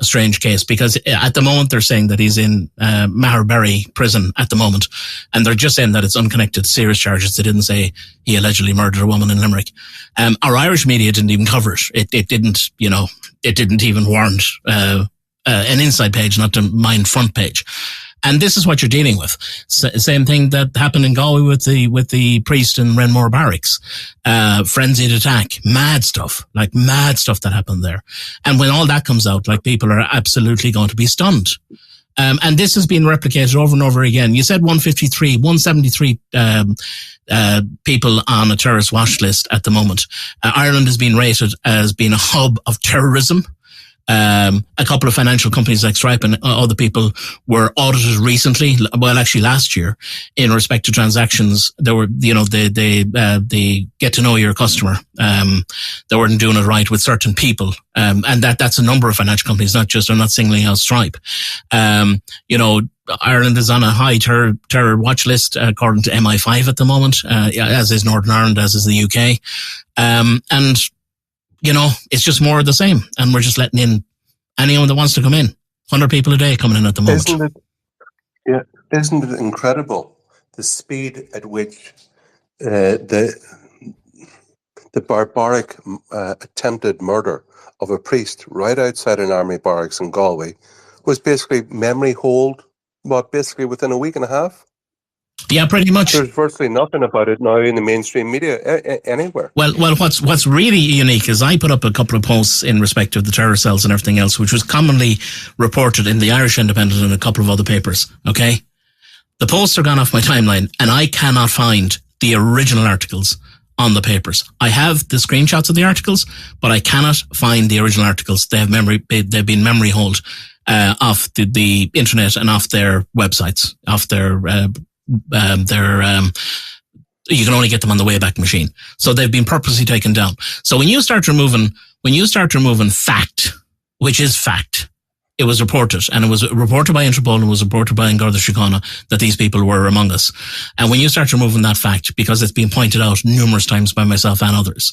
strange case, because at the moment they're saying that he's in Maherberry Prison at the moment, and they're just saying that it's unconnected serious charges. They didn't say he allegedly murdered a woman in Limerick. Our Irish media didn't even cover it. It didn't even warrant an inside page, not to mind front page. And this is what you're dealing with. Same thing that happened in Galway with the priest in Renmore Barracks. Frenzied attack, mad stuff that happened there. And when all that comes out, like, people are absolutely going to be stunned. And this has been replicated over and over again. You said 173 people on a terrorist watch list at the moment. Ireland has been rated as being a hub of terrorism. A couple of financial companies like Stripe and other people were audited recently, well, actually last year, in respect to transactions. They were, they get to know your customer. They weren't doing it right with certain people. And that's a number of financial companies, I'm not singling out Stripe. Ireland is on a high terror watch list, according to MI5 at the moment, as is Northern Ireland, as is the UK. And it's just more of the same, and we're just letting in anyone that wants to come in. 100 people a day coming in at the moment. Isn't it incredible, the speed at which the barbaric attempted murder of a priest right outside an army barracks in Galway was basically memory hold, basically within a week and a half? Yeah, pretty much. There's virtually nothing about it now in the mainstream media anywhere. Well, what's really unique is I put up a couple of posts in respect of the terror cells and everything else, which was commonly reported in the Irish Independent and a couple of other papers. Okay, The posts are gone off my timeline, and I cannot find the original articles on the papers. I have the screenshots of the articles, but I cannot find the original articles. They've been memory hold off the internet and off their websites, off their you can only get them on the Wayback Machine. So they've been purposely taken down. So when you start removing fact, which is fact, it was reported, and it was reported by Interpol and it was reported by Garda Síochána that these people were among us. And when you start removing that fact, because it's been pointed out numerous times by myself and others,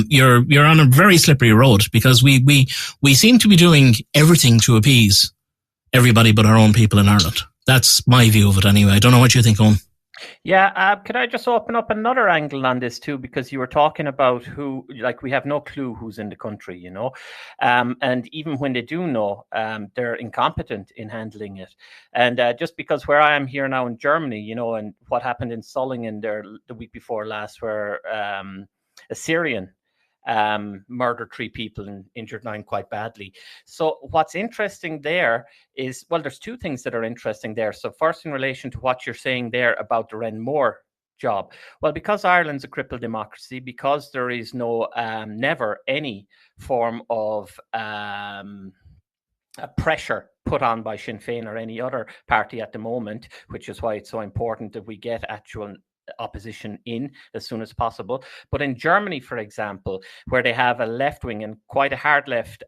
you're on a very slippery road, because we seem to be doing everything to appease everybody but our own people in Ireland. That's my view of it anyway. I don't know what you think, Eoin. Yeah, could I just open up another angle on this too? Because you were talking about who, like, we have no clue who's in the country, you know, and even when they do know, they're incompetent in handling it. And just because where I am here now in Germany, you know, and what happened in Solingen there the week before last, where a Syrian murdered 3 people and injured 9 quite badly. So what's interesting there is, well, there's 2 things that are interesting there. So first, in relation to what you're saying there about the Ren Moore job. Well, because Ireland's a crippled democracy, because there is no, never any form of pressure put on by Sinn Féin or any other party at the moment, which is why it's so important that we get actual opposition in as soon as possible. But in Germany, for example, where they have a left wing and quite a hard left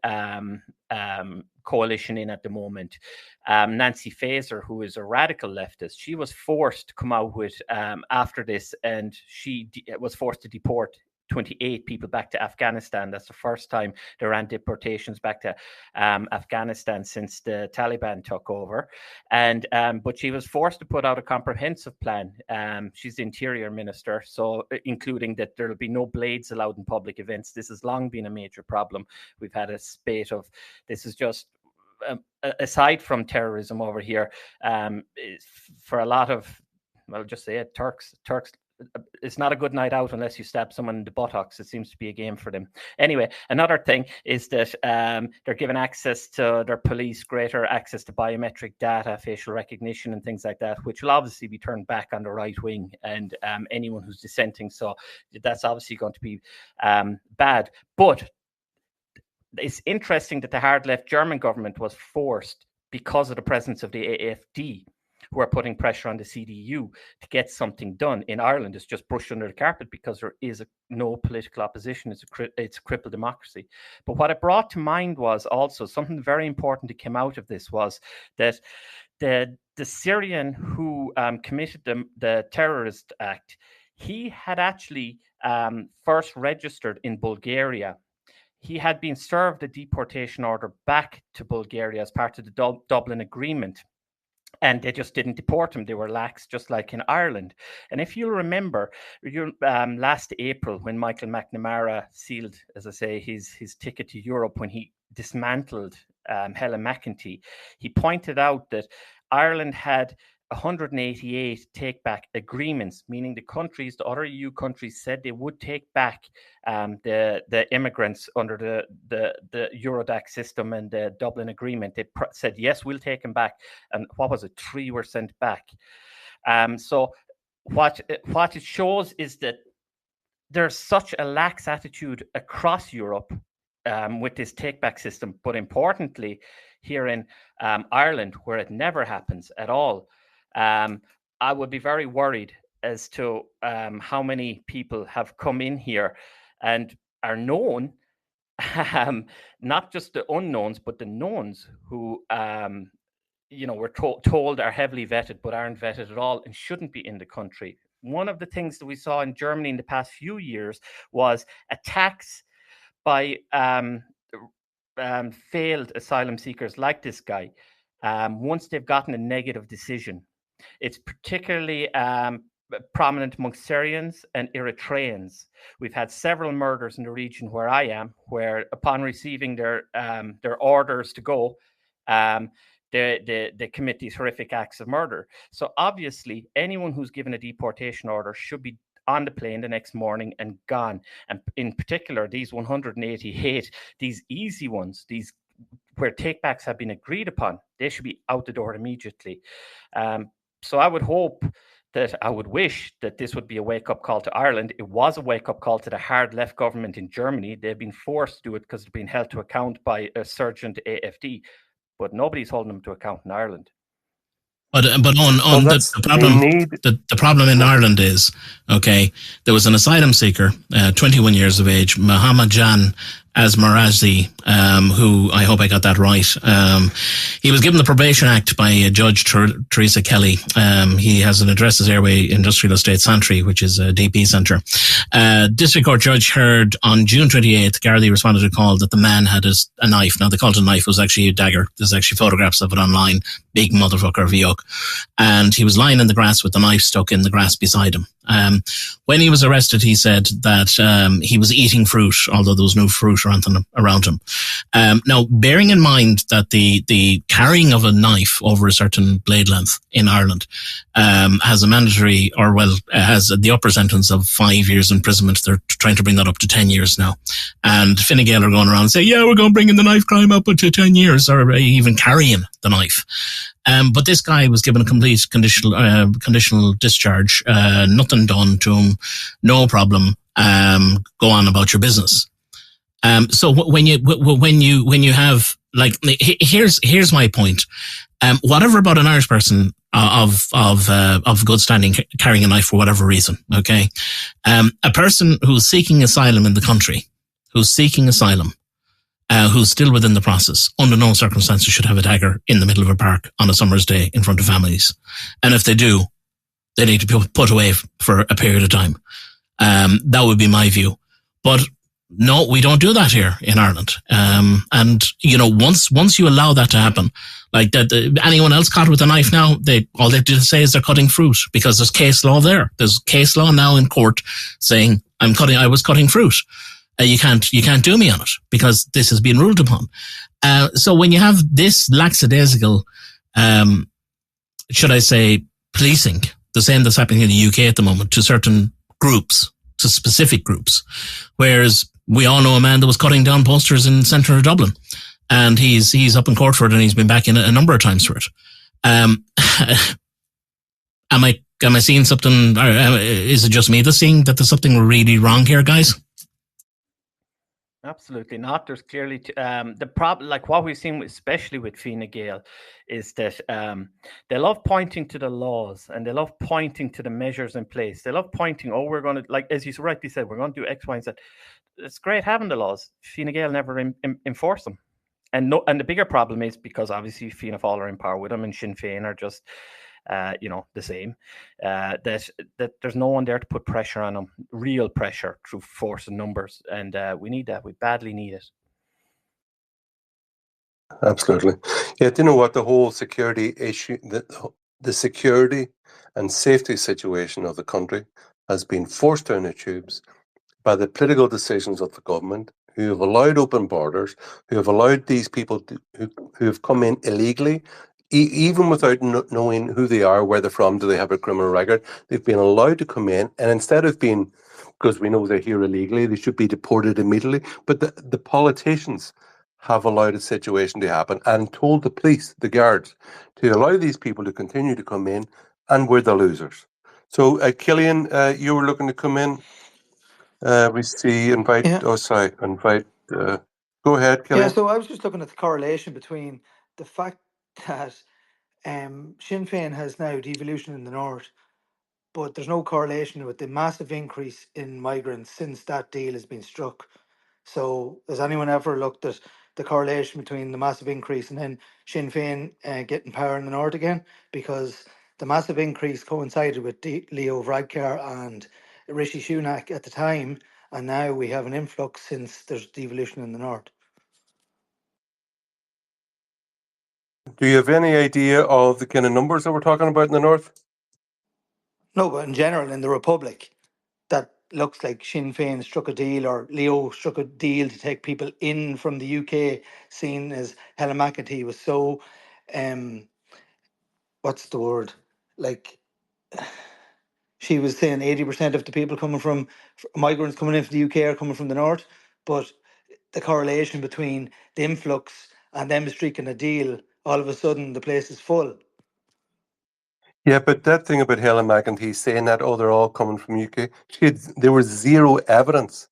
coalition in at the moment, Nancy Faeser, who is a radical leftist, she was forced to come out with after this, and she was forced to deport 28 people back to Afghanistan. That's the first time they ran deportations back to Afghanistan since the Taliban took over. And but she was forced to put out a comprehensive plan. She's the Interior Minister, so including that there will be no blades allowed in public events. This has long been a major problem. We've had a spate of, this is just aside from terrorism over here, for a lot of, well, just say it, Turks, it's not a good night out unless you stab someone in the buttocks. It seems to be a game for them. Anyway, another thing is that they're given access to their police, greater access to biometric data, facial recognition and things like that, which will obviously be turned back on the right wing and anyone who's dissenting. So that's obviously going to be bad. But it's interesting that the hard left German government was forced, because of the presence of the AfD, who are putting pressure on the CDU to get something done. In Ireland, it's just brushed under the carpet because there is no political opposition. It's a crippled democracy. But what it brought to mind was also something very important that came out of this was that the Syrian who committed the terrorist act, he had actually first registered in Bulgaria. He had been served a deportation order back to Bulgaria as part of the Dublin Agreement. And they just didn't deport him. They were lax, just like in Ireland. And if you remember, last April, when Michael McNamara sealed, as I say, his ticket to Europe, when he dismantled Helen McEntee, he pointed out that Ireland had 188 take-back agreements, meaning the other EU countries said they would take back the immigrants under the Eurodac system and the Dublin Agreement. They said, yes, we'll take them back. And what was it? 3 were sent back. So what it shows is that there's such a lax attitude across Europe with this take-back system. But importantly, here in Ireland, where it never happens at all, I would be very worried as to how many people have come in here and are known, not just the unknowns, but the knowns who, we're told are heavily vetted, but aren't vetted at all and shouldn't be in the country. One of the things that we saw in Germany in the past few years was attacks by failed asylum seekers like this guy once they've gotten a negative decision. It's particularly prominent among Syrians and Eritreans. We've had several murders in the region where I am, where upon receiving their orders to go, they commit these horrific acts of murder. So obviously, anyone who's given a deportation order should be on the plane the next morning and gone. And in particular, these 188, these easy ones, these where takebacks have been agreed upon, they should be out the door immediately. So I would hope that I would wish that this would be a wake-up call to Ireland. It was a wake-up call to the hard left government in Germany. They've been forced to do it because they've been held to account by a surgent AFD, but nobody's holding them to account in Ireland. But on the problem in Ireland is, okay, there was an asylum seeker, 21 years of age, Mohammed Jan Asmarazi, who, I hope I got that right. He was given the Probation Act by Judge Teresa Kelly. He has an address as Airway Industrial Estate Santry, which is a DP centre. District Court judge heard on June 28th, Gardaí responded to a call that the man had a knife. Now, they called it a knife. It was actually a dagger. There's actually photographs of it online. Big motherfucker of a yoke. And he was lying in the grass with the knife stuck in the grass beside him. When he was arrested, he said that he was eating fruit, although there was no fruit around him. Now, bearing in mind that the carrying of a knife over a certain blade length in Ireland has a mandatory, has the upper sentence of 5 years imprisonment. They're trying to bring that up to 10 years now. And Fine Gael are going around and say, yeah, we're going to bring in the knife crime up to 10 years, or even carrying the knife. But this guy was given a complete conditional discharge, nothing done to him, no problem. Go on about your business. So when you have, like, here's my point. Whatever about an Irish person of good standing carrying a knife for whatever reason, okay? A person who's seeking asylum in the country, who's still within the process, under no circumstances should have a dagger in the middle of a park on a summer's day in front of families. And if they do, they need to be put away for a period of time. That would be my view. But no, we don't do that here in Ireland. And, you know, once you allow that to happen, like that, anyone else caught with a knife now, all they have to say is they're cutting fruit, because there's case law there. There's case law now in court saying I was cutting fruit. You can't do me on it because this has been ruled upon. So when you have this lackadaisical, should I say, policing, the same that's happening in the UK at the moment to certain groups, to specific groups, whereas we all know a man that was cutting down posters in the centre of Dublin, and he's up in court for it, and he's been back in a number of times for it. Am I seeing something? Or is it just me that's seeing that there's something really wrong here, guys? Absolutely not. There's clearly the problem, like what we've seen, especially with Fine Gael, is that they love pointing to the laws, and they love pointing to the measures in place. They love pointing, we're going to, like, as you rightly said, we're going to do X, Y, and Z. It's great having the laws. Fine Gael never enforce them. And the bigger problem is because obviously Fianna Fáil are in power with them, and Sinn Féin are just the same, that there's no one there to put pressure on them, real pressure through force and numbers. And we need that. We badly need it. Absolutely. Yeah, do you know what? The whole security issue, the security and safety situation of the country has been forced down the tubes by the political decisions of the government, who have allowed open borders, who have allowed these people who have come in illegally, even without knowing who they are, where they're from, do they have a criminal record. They've been allowed to come in, and instead of being, because we know they're here illegally, they should be deported immediately. But the politicians have allowed a situation to happen and told the police, the guards, to allow these people to continue to come in, and we're the losers. So, Killian, you were looking to come in. We see invite. Yeah. Oh, sorry, invite. Go ahead, Killian. Yeah. So I was just looking at the correlation between the fact that Sinn Féin has now devolution in the north, but there's no correlation with the massive increase in migrants since that deal has been struck. So has anyone ever looked at the correlation between the massive increase and then Sinn Féin getting power in the north again? Because the massive increase coincided with Leo Varadkar and Rishi Sunak at the time, and now we have an influx since there's devolution in the north. Do you have any idea of the kind of numbers that we're talking about in the north? No, but in general, in the Republic, that looks like Sinn Féin struck a deal, or Leo struck a deal to take people in from the UK, seen as Helen McEntee was so, what's the word? Like, she was saying 80% of the people coming from migrants coming in from the UK are coming from the north, but the correlation between the influx and them striking a deal, all of a sudden the place is full. Yeah, but that thing about Helen McEntee saying that, oh, they're all coming from UK, there was zero evidence.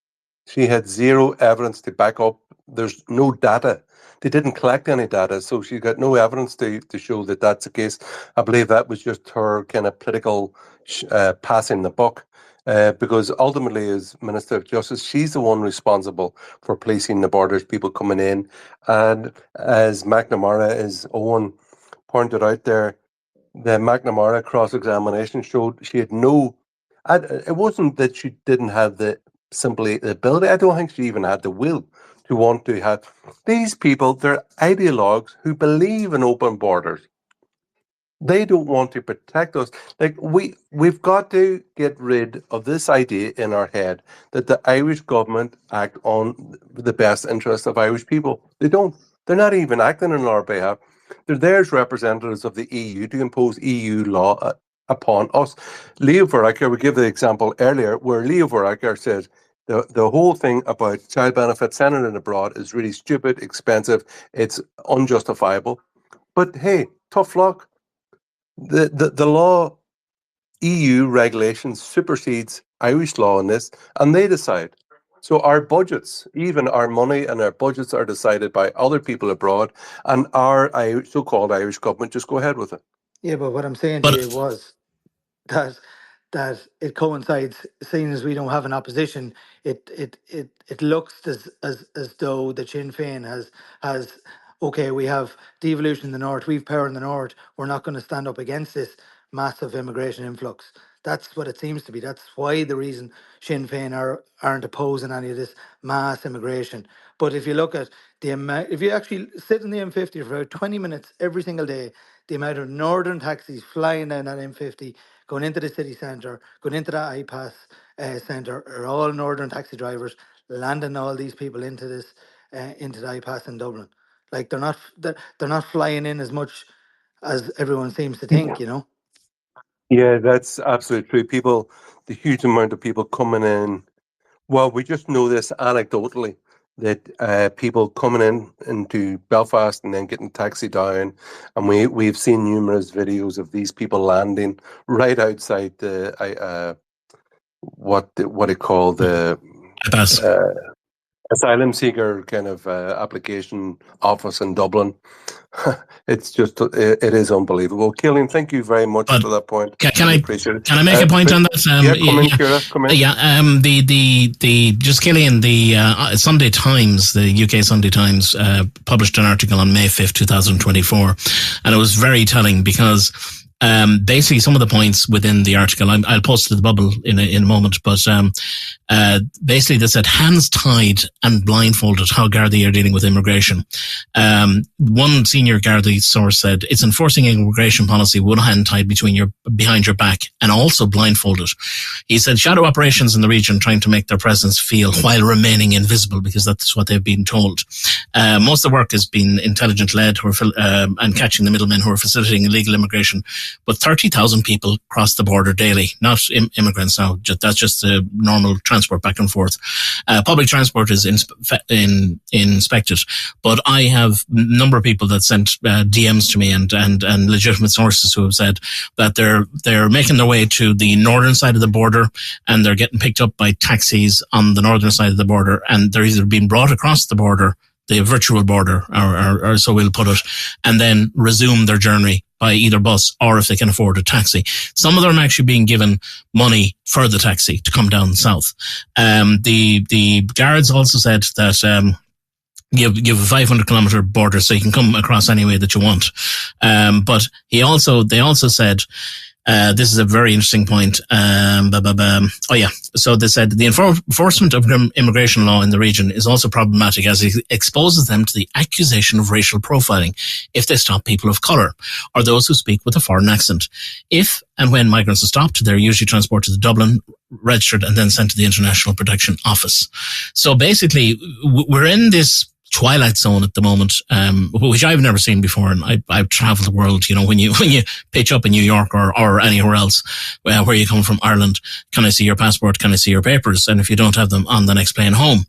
She had zero evidence to back up. There's no data. They didn't collect any data, so she got no evidence to show that that's the case. I believe that was just her kind of political passing the buck. Because ultimately, as Minister of Justice, she's the one responsible for policing the borders, people coming in. And as McNamara, as Owen pointed out there, the McNamara cross-examination showed she had no. It wasn't that she didn't have simply the ability. I don't think she even had the will to want to have these people. They're ideologues who believe in open borders. They don't want to protect us. Like we've got to get rid of this idea in our head that the Irish government act on the best interests of Irish people. They don't. They're not even acting on our behalf. They're there as representatives of the EU to impose EU law upon us. Leo Varadkar, we give the example earlier, where Leo Varadkar says the whole thing about child benefits sending it abroad is really stupid, expensive, it's unjustifiable. But hey, tough luck. The law, EU regulations supersedes Irish law on this, and they decide. So our budgets, even our money and our budgets, are decided by other people abroad, and our so-called Irish government just go ahead with it. Yeah, but what I'm saying to But you was that it coincides, seeing as we don't have an opposition, it looks as though the Sinn Féin has okay, we have devolution in the north, we've power in the north, we're not going to stand up against this massive immigration influx. That's what it seems to be. That's why the reason Sinn Féin aren't opposing any of this mass immigration. But if you look at the amount, if you actually sit in the M50 for about 20 minutes every single day, the amount of northern taxis flying down that M50, going into the city centre, going into that iPass centre, are all northern taxi drivers landing all these people into the iPass in Dublin. Like they're not flying in as much as everyone seems to think. Yeah, that's absolutely true. People, the huge amount of people coming in. Well, we just know this anecdotally that people coming into Belfast and then getting taxied down, and we've seen numerous videos of these people landing right outside the what they call the pass. asylum seeker kind of application office in Dublin. It's just it is unbelievable. Killian, thank you very much for that point. Can I appreciate it. Can I make a point on that? Yeah, come in, Ciara. Come in. Yeah, just Killian, the Sunday Times, the UK Sunday Times, published an article on May 5th, 2024, and it was very telling because basically some of the points within the article, I'll post to the bubble in a moment, but basically they said hands tied and blindfolded how Gardaí are dealing with immigration. One senior Gardaí source said it's enforcing immigration policy one hand tied behind your back and also blindfolded. He said shadow operations in the region trying to make their presence feel while remaining invisible, because that's what they've been told. Most of the work has been intelligent led and catching the middlemen who are facilitating illegal immigration. But 30,000 people cross the border daily, not immigrants now. That's just the normal transport back and forth. Public transport is inspected, but I have a number of people that sent DMs to me and legitimate sources who have said that they're making their way to the northern side of the border and they're getting picked up by taxis on the northern side of the border, and they're either being brought across the border, the virtual border, or so we'll put it, and then resume their journey by either bus or if they can afford a taxi. Some of them are actually being given money for the taxi to come down south. The guards also said that you have a 500-kilometer border, so you can come across any way that you want. But they also said, this is a very interesting point. So they said the enforcement of immigration law in the region is also problematic as it exposes them to the accusation of racial profiling if they stop people of colour or those who speak with a foreign accent. If and when migrants are stopped, they're usually transported to Dublin, registered, and then sent to the International Protection Office. So basically, we're in this twilight zone at the moment, which I've never seen before, and I've travelled the world. When you pitch up in New York or anywhere else where you come from, Ireland, can I see your passport? Can I see your papers? And if you don't have them, on the next plane home.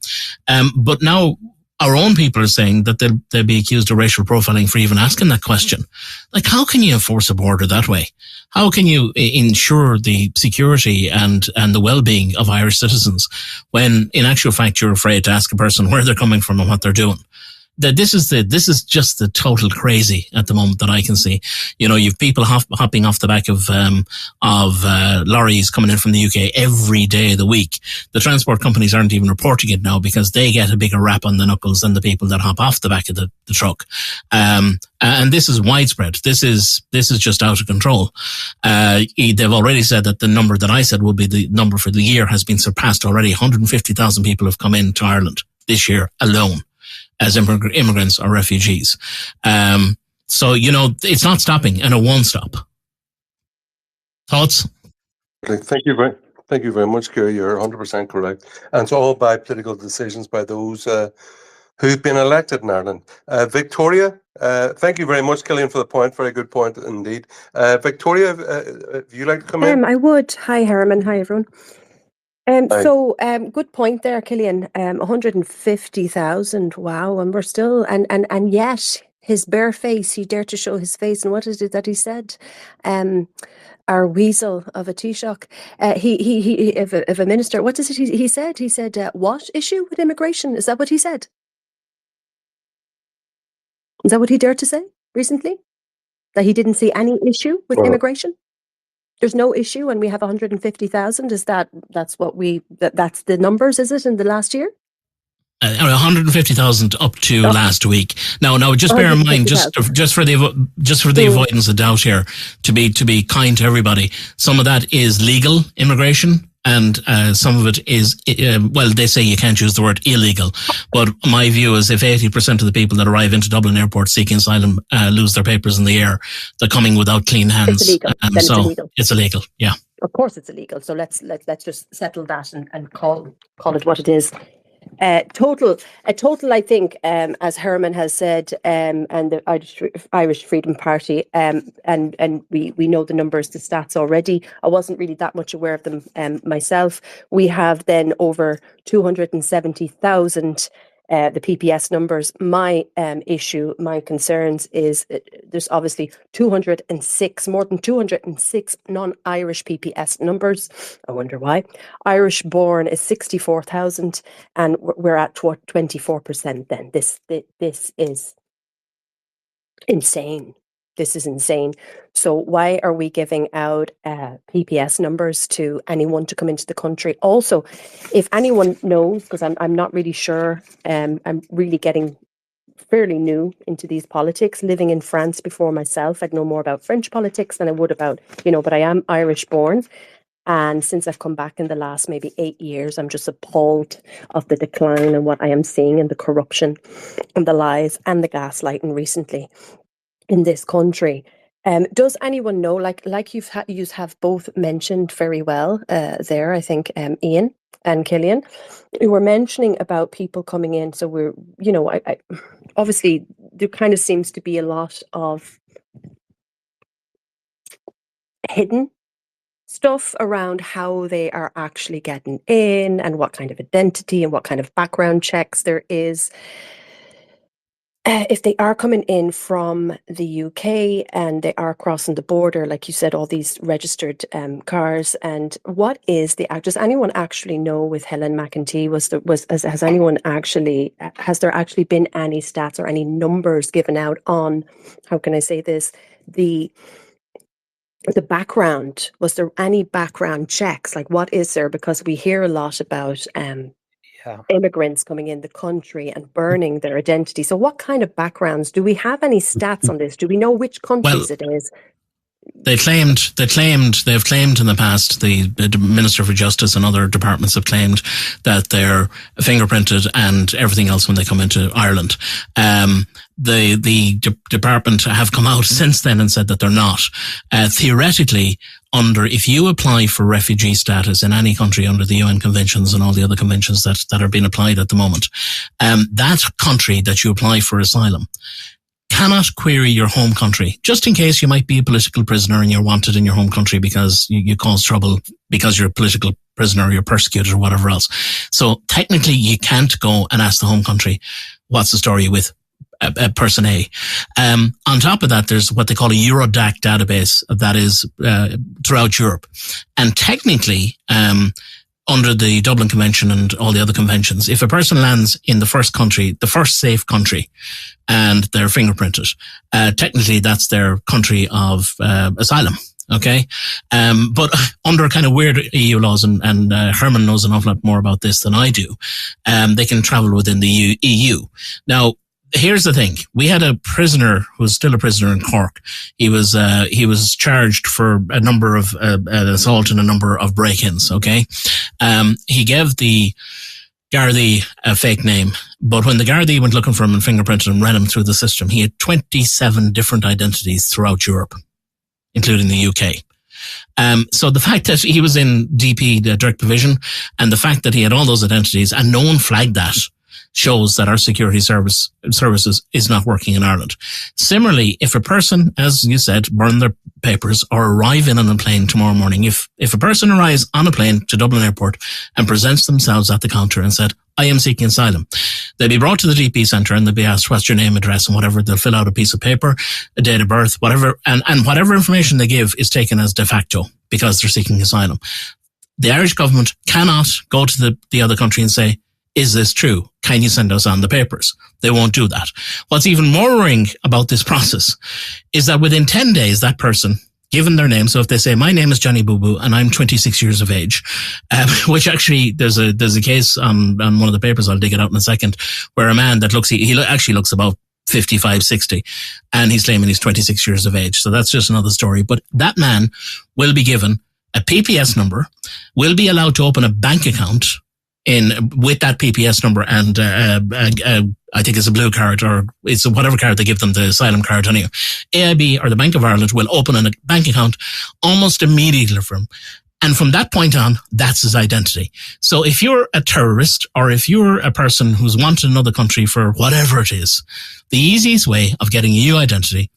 But now our own people are saying that they'll be accused of racial profiling for even asking that question. Like, how can you enforce a border that way? How can you ensure the security and the well-being of Irish citizens when, in actual fact, you're afraid to ask a person where they're coming from and what they're doing? This is just the total crazy at the moment that I can see. You know, you've people hopping off the back of lorries coming in from the UK every day of the week. The transport companies aren't even reporting it now because they get a bigger rap on the knuckles than the people that hop off the back of the truck. And this is widespread. This is just out of control. They've already said that the number that I said will be the number for the year has been surpassed already. 150,000 people have come into Ireland this year alone as immigrants or refugees. So, you know, it's not stopping and it won't stop. Thoughts? Thank you very much, Ciara. You're 100% correct. And it's all by political decisions by those who've been elected in Ireland. Victoria, thank you very much, Killian, for the point. Very good point indeed. Victoria, if you'd like to come in? I would. Hi, Herman. Hi, everyone. So, good point there, Killian. 150,000. Wow. And we're still, and yet his bare face, he dared to show his face. And what is it that he said? Our weasel of a Taoiseach. If a minister, what is it he said? He said, what issue with immigration? Is that what he said? Is that what he dared to say recently? That he didn't see any issue with immigration? There's no issue, and we have 150,000. Is that's the numbers? Is it in the last year? 150,000 up to last week. Now, just bear in mind, just for the avoidance of doubt here, to be kind to everybody, some of that is legal immigration. And some of it is, well, they say you can't use the word illegal. But my view is if 80% of the people that arrive into Dublin Airport seeking asylum lose their papers in the air, they're coming without clean hands. It's illegal. So it's illegal. It's illegal, yeah. Of course it's illegal. So let's just settle that and call it what it is. Total, I think, as Herman has said, and the Irish Freedom Party, and we know the numbers, the stats already. I wasn't really that much aware of them myself. We have then over 270,000. The PPS numbers. My concerns is there's obviously more than 206 non-Irish PPS numbers. I wonder why. Irish born is 64,000 and we're at 24% then. This is insane. This is insane. So why are we giving out PPS numbers to anyone to come into the country? Also, if anyone knows, because I'm not really sure, I'm really getting fairly new into these politics, living in France before myself, I'd know more about French politics than I would about, but I am Irish born. And since I've come back in the last maybe 8 years, I'm just appalled of the decline and what I am seeing and the corruption and the lies and the gaslighting recently in this country. Does anyone know, like you have both mentioned very well there, I think, Ian and Killian, you were mentioning about people coming in. So we're, I obviously there kind of seems to be a lot of hidden stuff around how they are actually getting in and what kind of identity and what kind of background checks there is. If they are coming in from the UK and they are crossing the border, like you said, all these registered cars, and what is does anyone actually know with Helen McEntee, has there actually been any stats or any numbers given out on, how can I say this, the background? Was there any background checks? Like, what is there? Because we hear a lot about immigrants coming in the country and burning their identity. So what kind of backgrounds? Do we have any stats on this? Do we know which countries it is? They've claimed in the past, the Minister for Justice and other departments have claimed that they're fingerprinted and everything else when they come into Ireland. The department have come out since then and said that they're not. Theoretically, if you apply for refugee status in any country under the UN conventions and all the other conventions that are being applied at the moment, that country that you apply for asylum cannot query your home country, just in case you might be a political prisoner and you're wanted in your home country because you cause trouble because you're a political prisoner or you're persecuted or whatever else. So technically you can't go and ask the home country, what's the story with person A. On top of that, there's what they call a Eurodac database that is throughout Europe. And technically, under the Dublin Convention and all the other conventions, if a person lands in the first country, the first safe country, and they're fingerprinted, technically that's their country of asylum. Okay. But under kind of weird EU laws, and Herman knows an awful lot more about this than I do, they can travel within the EU. Now, here's the thing. We had a prisoner who was still a prisoner in Cork. He was charged for a number of, assault and a number of break-ins. Okay. He gave the Gardaí a fake name, but when the Gardaí went looking for him and fingerprinted him, ran him through the system, he had 27 different identities throughout Europe, including the UK. So the fact that he was in DP, the direct provision, and the fact that he had all those identities and no one flagged that, shows that our security services is not working in Ireland. Similarly, if a person, as you said, burn their papers or arrive in on a plane tomorrow morning, if a person arrives on a plane to Dublin Airport and presents themselves at the counter and said, I am seeking asylum, they'll be brought to the DP centre and they'll be asked, what's your name, address, and whatever. They'll fill out a piece of paper, a date of birth, whatever, and whatever information they give is taken as de facto because they're seeking asylum. The Irish government cannot go to the other country and say, is this true? Can you send us on the papers? They won't do that. What's even more worrying about this process is that within 10 days, that person, given their name, so if they say, my name is Johnny Boo Boo and I'm 26 years of age, which actually there's a case on one of the papers, I'll dig it out in a second, where a man that he actually looks about 55, 60, and he's claiming he's 26 years of age. So that's just another story. But that man will be given a PPS number, will be allowed to open a bank account with that PPS number, and I think it's a blue card, or it's whatever card they give them, the asylum card anyway. AIB or the Bank of Ireland will open a bank account almost immediately for him. And from that point on, that's his identity. So if you're a terrorist or if you're a person who's wanted in another country for whatever it is, the easiest way of getting a new identity,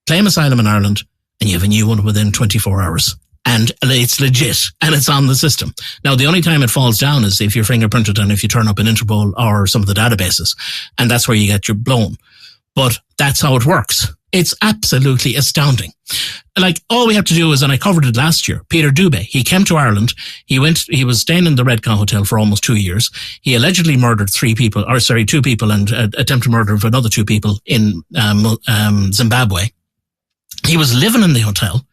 claim asylum in Ireland, and you have a new one within 24 hours. And it's legit, and it's on the system. Now, the only time it falls down is if you're fingerprinted and if you turn up in Interpol or some of the databases, and that's where you get your blown. But that's how it works. It's absolutely astounding. Like, all we have to do is, and I covered it last year, Peter Dubé, he came to Ireland. He was staying in the Redcar Hotel for almost 2 years. He allegedly murdered 2 people, and attempted murder of another 2 people in Zimbabwe. He was living in the hotel.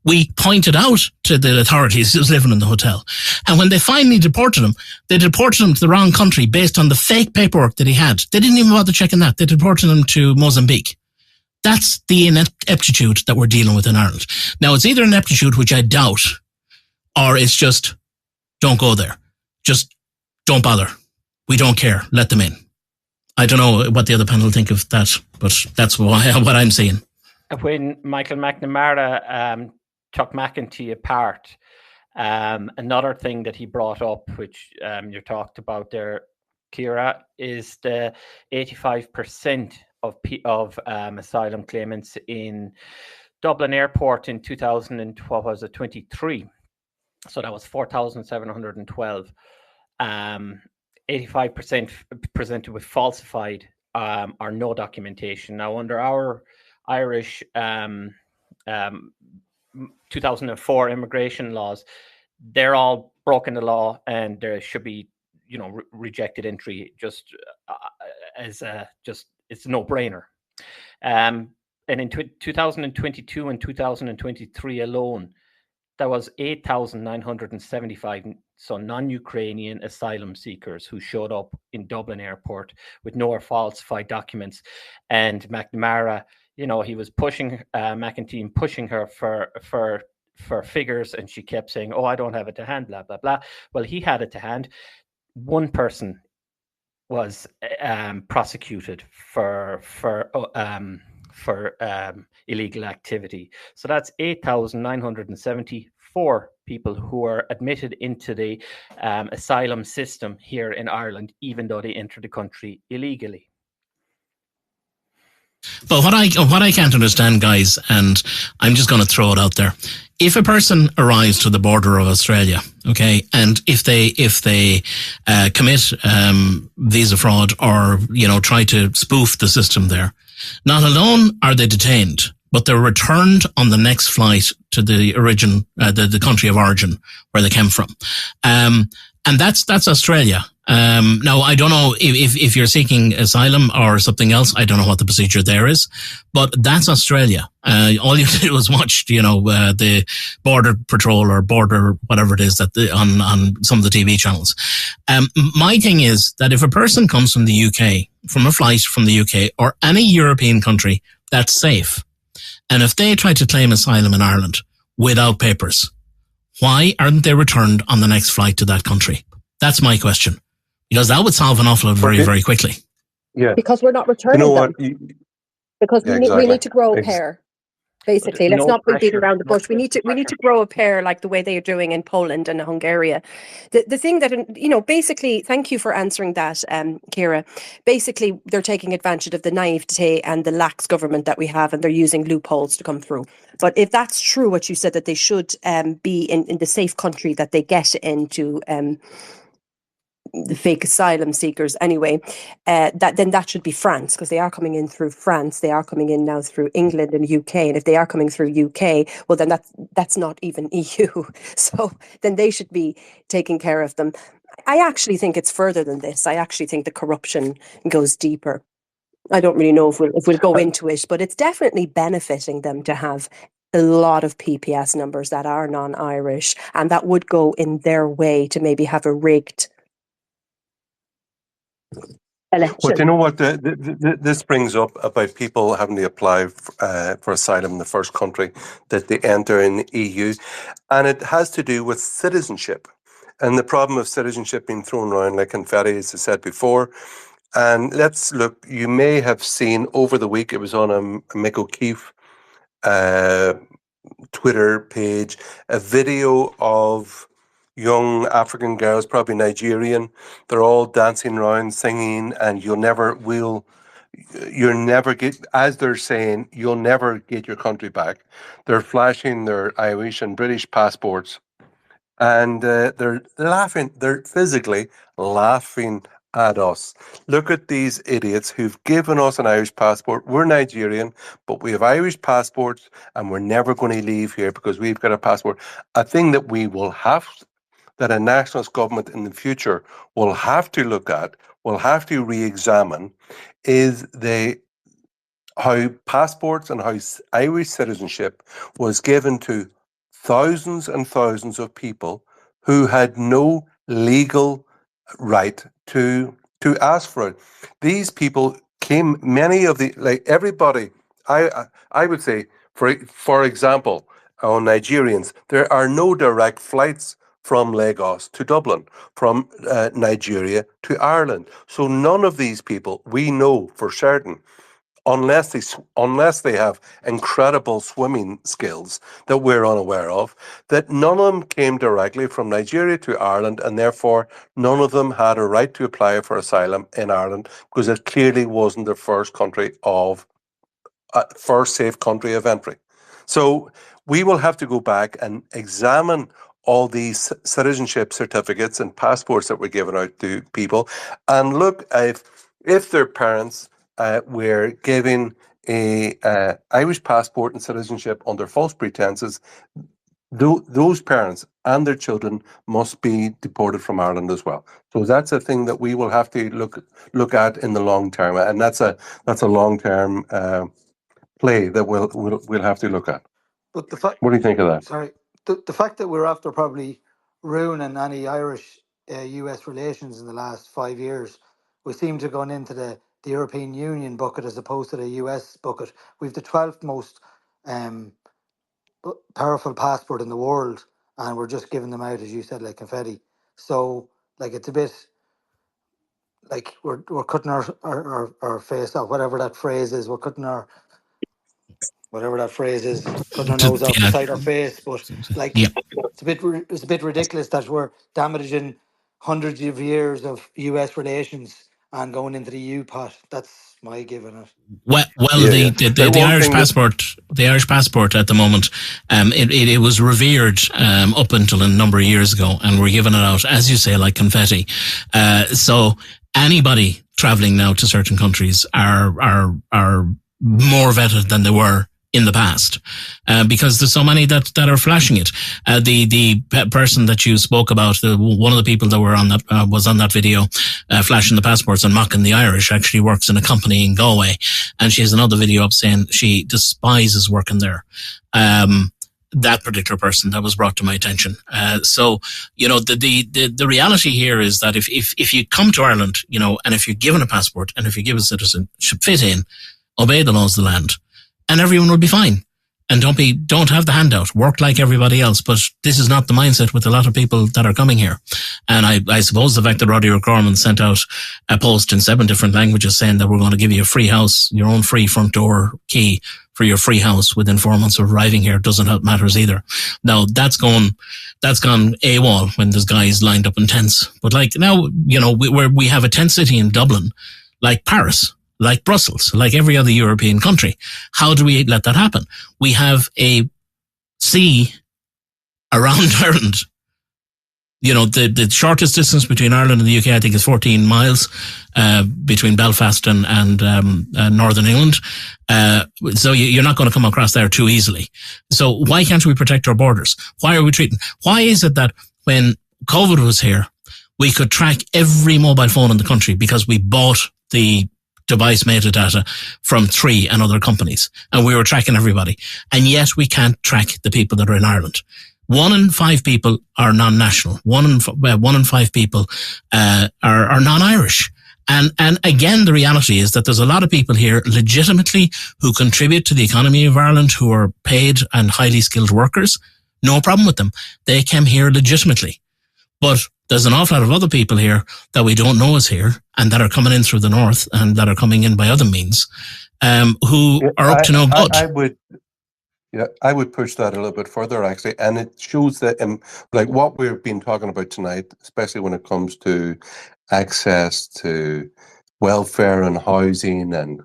We pointed out to the authorities he was living in the hotel. And when they finally deported him, they deported him to the wrong country based on the fake paperwork that he had. They didn't even bother checking that. They deported him to Mozambique. That's the ineptitude that we're dealing with in Ireland. Now, it's either ineptitude, which I doubt, or it's just, don't go there. Just don't bother. We don't care. Let them in. I don't know what the other panel think of that, but that's what I'm seeing. When Michael McNamara took McEntee apart, another thing that he brought up, which you talked about there, Ciara, is the 85% of asylum claimants in Dublin Airport in 2023. So that was 4,712. 85% presented with falsified or no documentation. Now, under our Irish 2004 immigration laws, they're all broken the law, and there should be, rejected entry just it's a no-brainer. And in 2022 and 2023 alone, there was 8,975 non-Ukrainian asylum seekers who showed up in Dublin Airport with no or falsified documents. And McNamara, he was pushing McEntee, pushing her for figures, and she kept saying, "Oh, I don't have it to hand," blah blah blah. Well, he had it to hand. One person was prosecuted for illegal activity. So that's 8,974 people who are admitted into the asylum system here in Ireland, even though they entered the country illegally. But what I can't understand, guys, and I'm just going to throw it out there. If a person arrives to the border of Australia, okay, and if they commit visa fraud or try to spoof the system there, not alone are they detained, but they're returned on the next flight to the the country of origin where they came from, and that's Australia. Now, I don't know if you're seeking asylum or something else. I don't know what the procedure there is, but that's Australia. All you do is watch, the border patrol or border, whatever it is on some of the TV channels. My thing is that if a person comes from the UK, from a flight from the UK or any European country, that's safe. And if they try to claim asylum in Ireland without papers, why aren't they returned on the next flight to that country? That's my question. Because that would solve an awful lot very, very quickly. Yeah. Because we're not returning them. Because we need to grow a pair. Basically, let's not beat around the bush. We need to grow a pair like the way they are doing in Poland and Hungary. The thing that basically, thank you for answering that, Ciara. Basically, they're taking advantage of the naivete and the lax government that we have, and they're using loopholes to come through. But if that's true, what you said, that they should be in the safe country that they get into. The fake asylum seekers anyway, that should be France, because they are coming in through France. They are coming in now through England and UK, and if they are coming through UK, well then that's not even EU. So then they should be taking care of them. I actually think it's further than this. I actually think the corruption goes deeper. I don't really know if we'll go into it, but it's definitely benefiting them to have a lot of PPS numbers that are non-Irish, and that would go in their way to maybe have a rigged election. Well, do you know what this brings up about people having to apply for asylum in the first country that they enter in the EU, and it has to do with citizenship and the problem of citizenship being thrown around like confetti, as I said before. And let's look. You may have seen over the week, it was on a Mick O'Keefe Twitter page, a video of young African girls, probably Nigerian. They're all dancing around, singing, and you'll never get, as they're saying, you'll never get your country back. They're flashing their Irish and British passports, and they're laughing. They're physically laughing at us. Look at these idiots who've given us an Irish passport. We're Nigerian, but we have Irish passports, and we're never going to leave here because we've got a passport. A thing that we will have, that a nationalist government in the future will have to look at, will have to re-examine, is how passports and how Irish citizenship was given to thousands and thousands of people who had no legal right to ask for it. These people came, many of everybody, I would say, for example, on Nigerians, there are no direct flights from Lagos to Dublin, from Nigeria to Ireland. So none of these people, we know for certain, unless they have incredible swimming skills that we're unaware of, that none of them came directly from Nigeria to Ireland, and therefore none of them had a right to apply for asylum in Ireland, because it clearly wasn't the first safe country of entry. So we will have to go back and examine all these citizenship certificates and passports that were given out to people, and look if their parents were giving a Irish passport and citizenship under false pretenses. Those parents and their children must be deported from Ireland as well. So that's a thing that we will have to look at in the long term, and that's a long term play that we'll have to look at. But what do you think of that? Sorry, the fact that we're after probably ruining any Irish US relations in the last 5 years, we seem to have gone into the European Union bucket as opposed to the US bucket. We've the 12th most powerful passport in the world, and we're just giving them out, as you said, like confetti. So like it's a bit like we're cutting our face off, whatever that phrase is. We're cutting our whatever that phrase is, cutting our nose off beside our face. But like it's a bit ridiculous that we're damaging hundreds of years of US relations, and going into the EU pot. That's my give on it. Well, Yeah. the Irish passport, at the moment, it was revered up until a number of years ago, and we're giving it out, as you say, like confetti. So anybody traveling now to certain countries are more vetted than they were in the past, because there's so many that are flashing it. The person that you spoke about, one of the people that were on that was on that video, flashing the passports and mocking the Irish, actually works in a company in Galway, and she has another video up saying she despises working there. That particular person that was brought to my attention. So, you know, the reality here is that if you come to Ireland, you know, and if you're given a passport and if you give a citizenship, fit in, obey the laws of the land, and everyone will be fine. And don't have the handout. Work like everybody else. But this is not the mindset with a lot of people that are coming here. And I suppose the fact that Roddy O'Gorman sent out a post in 7 different languages saying that we're going to give you a free house, your own free front door key for your free house within 4 months of arriving here doesn't help matters either. Now that's gone AWOL when there's guys lined up in tents. But like now, you know, we have a tent city in Dublin, like Paris, like Brussels, like every other European country. How do we let that happen? We have a sea around Ireland. You know, the shortest distance between Ireland and the UK, I think, is 14 miles, between Belfast and Northern England. So you're not going to come across there too easily. So why can't we protect our borders? Why is it that when COVID was here, we could track every mobile phone in the country because we bought the device metadata from 3 and other companies, and we were tracking everybody, and yet we can't track the people that are in Ireland. 1 in 5 people are non-national. 1 in 5 people are non-Irish. And again, the reality is that there's a lot of people here legitimately who contribute to the economy of Ireland, who are paid and highly skilled workers. No problem with them. They came here legitimately. But there's an awful lot of other people here that we don't know is here and that are coming in through the north and that are coming in by other means, who are up to no good. I would push that a little bit further, actually. And it shows that, like what we've been talking about tonight, especially when it comes to access to welfare and housing and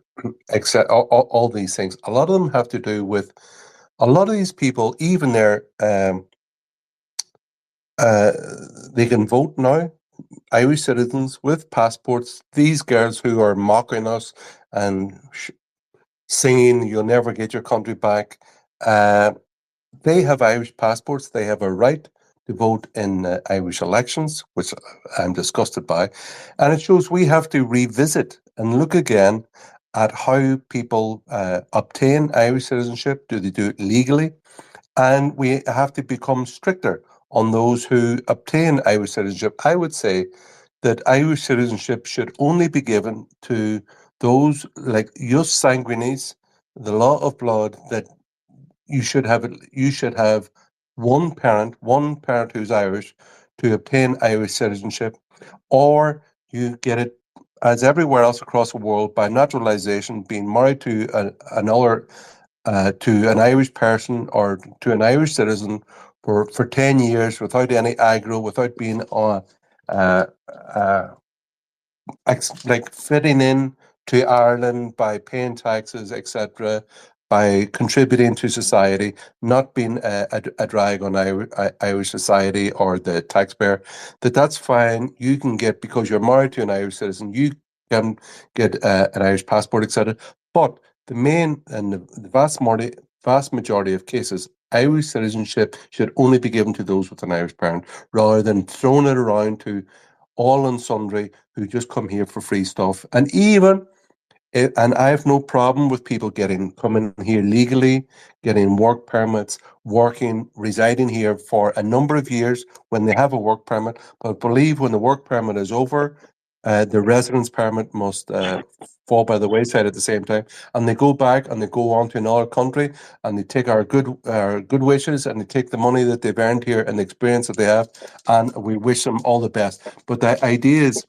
all these things, a lot of them have to do with a lot of these people, even their they can vote now, Irish citizens with passports. These girls who are mocking us and singing, "You'll never get your country back," they have Irish passports. They have a right to vote in Irish elections, which I'm disgusted by. And it shows we have to revisit and look again at how people obtain Irish citizenship. Do they do it legally? And we have to become stricter on those who obtain Irish citizenship. I would say that Irish citizenship should only be given to those like jus sanguinis, the law of blood, that you should have one parent who's Irish to obtain Irish citizenship, or you get it as everywhere else across the world by naturalization, being married to to an Irish person or to an Irish citizen for 10 years without any aggro, without being like fitting in to Ireland by paying taxes, etc., by contributing to society, not being a drag on Irish society or the taxpayer. That's fine. You can get, because you're married to an Irish citizen, you can get an Irish passport, etc. But the main and the vast majority of cases, Irish citizenship should only be given to those with an Irish parent, rather than throwing it around to all and sundry who just come here for free stuff. And and I have no problem with people coming here legally, getting work permits, residing here for a number of years when they have a work permit. But I believe when the work permit is over, the residence permit must fall by the wayside at the same time, and they go back and they go on to another country, and they take our good wishes, and they take the money that they've earned here and the experience that they have, and we wish them all the best. But the idea is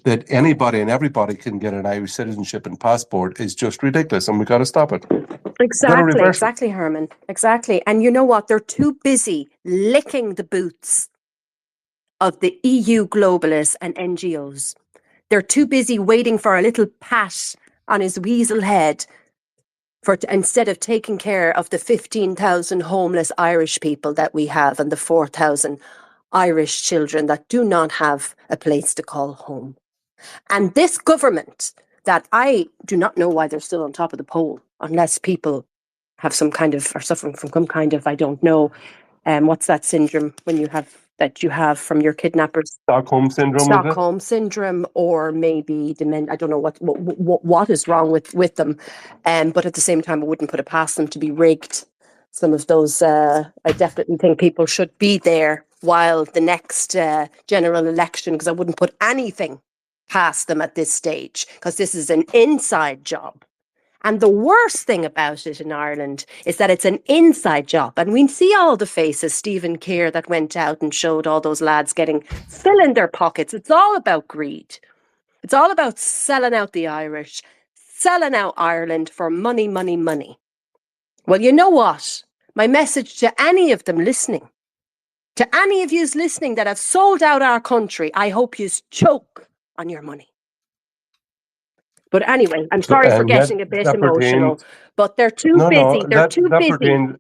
that anybody and everybody can get an Irish citizenship and passport is just ridiculous, and we've got to stop it. Exactly, Herman. Exactly. And you know what? They're too busy licking the boots of the EU globalists and NGOs. They're too busy waiting for a little pat on his weasel head instead of taking care of the 15,000 homeless Irish people that we have and the 4,000 Irish children that do not have a place to call home. And this government, that I do not know why they're still on top of the poll, unless people have some kind of, are suffering from some kind of, I don't know, what's that syndrome when you have from your kidnappers? Stockholm syndrome, is it? Stockholm syndrome, or maybe dementia. I don't know what is wrong with them. But at the same time, I wouldn't put it past them to be rigged. Some of those, I definitely think people should be there while the next general election, because I wouldn't put anything past them at this stage, because this is an inside job. And the worst thing about it in Ireland is that it's an inside job. And we see all the faces, Stephen Keir that went out and showed all those lads filling their pockets. It's all about greed. It's all about selling out the Irish, selling out Ireland for money, money, money. Well, you know what? My message to any of them listening, to any of yous listening that have sold out our country, I hope yous choke on your money. But anyway, I'm sorry for getting a bit emotional, but they're too busy. They're too busy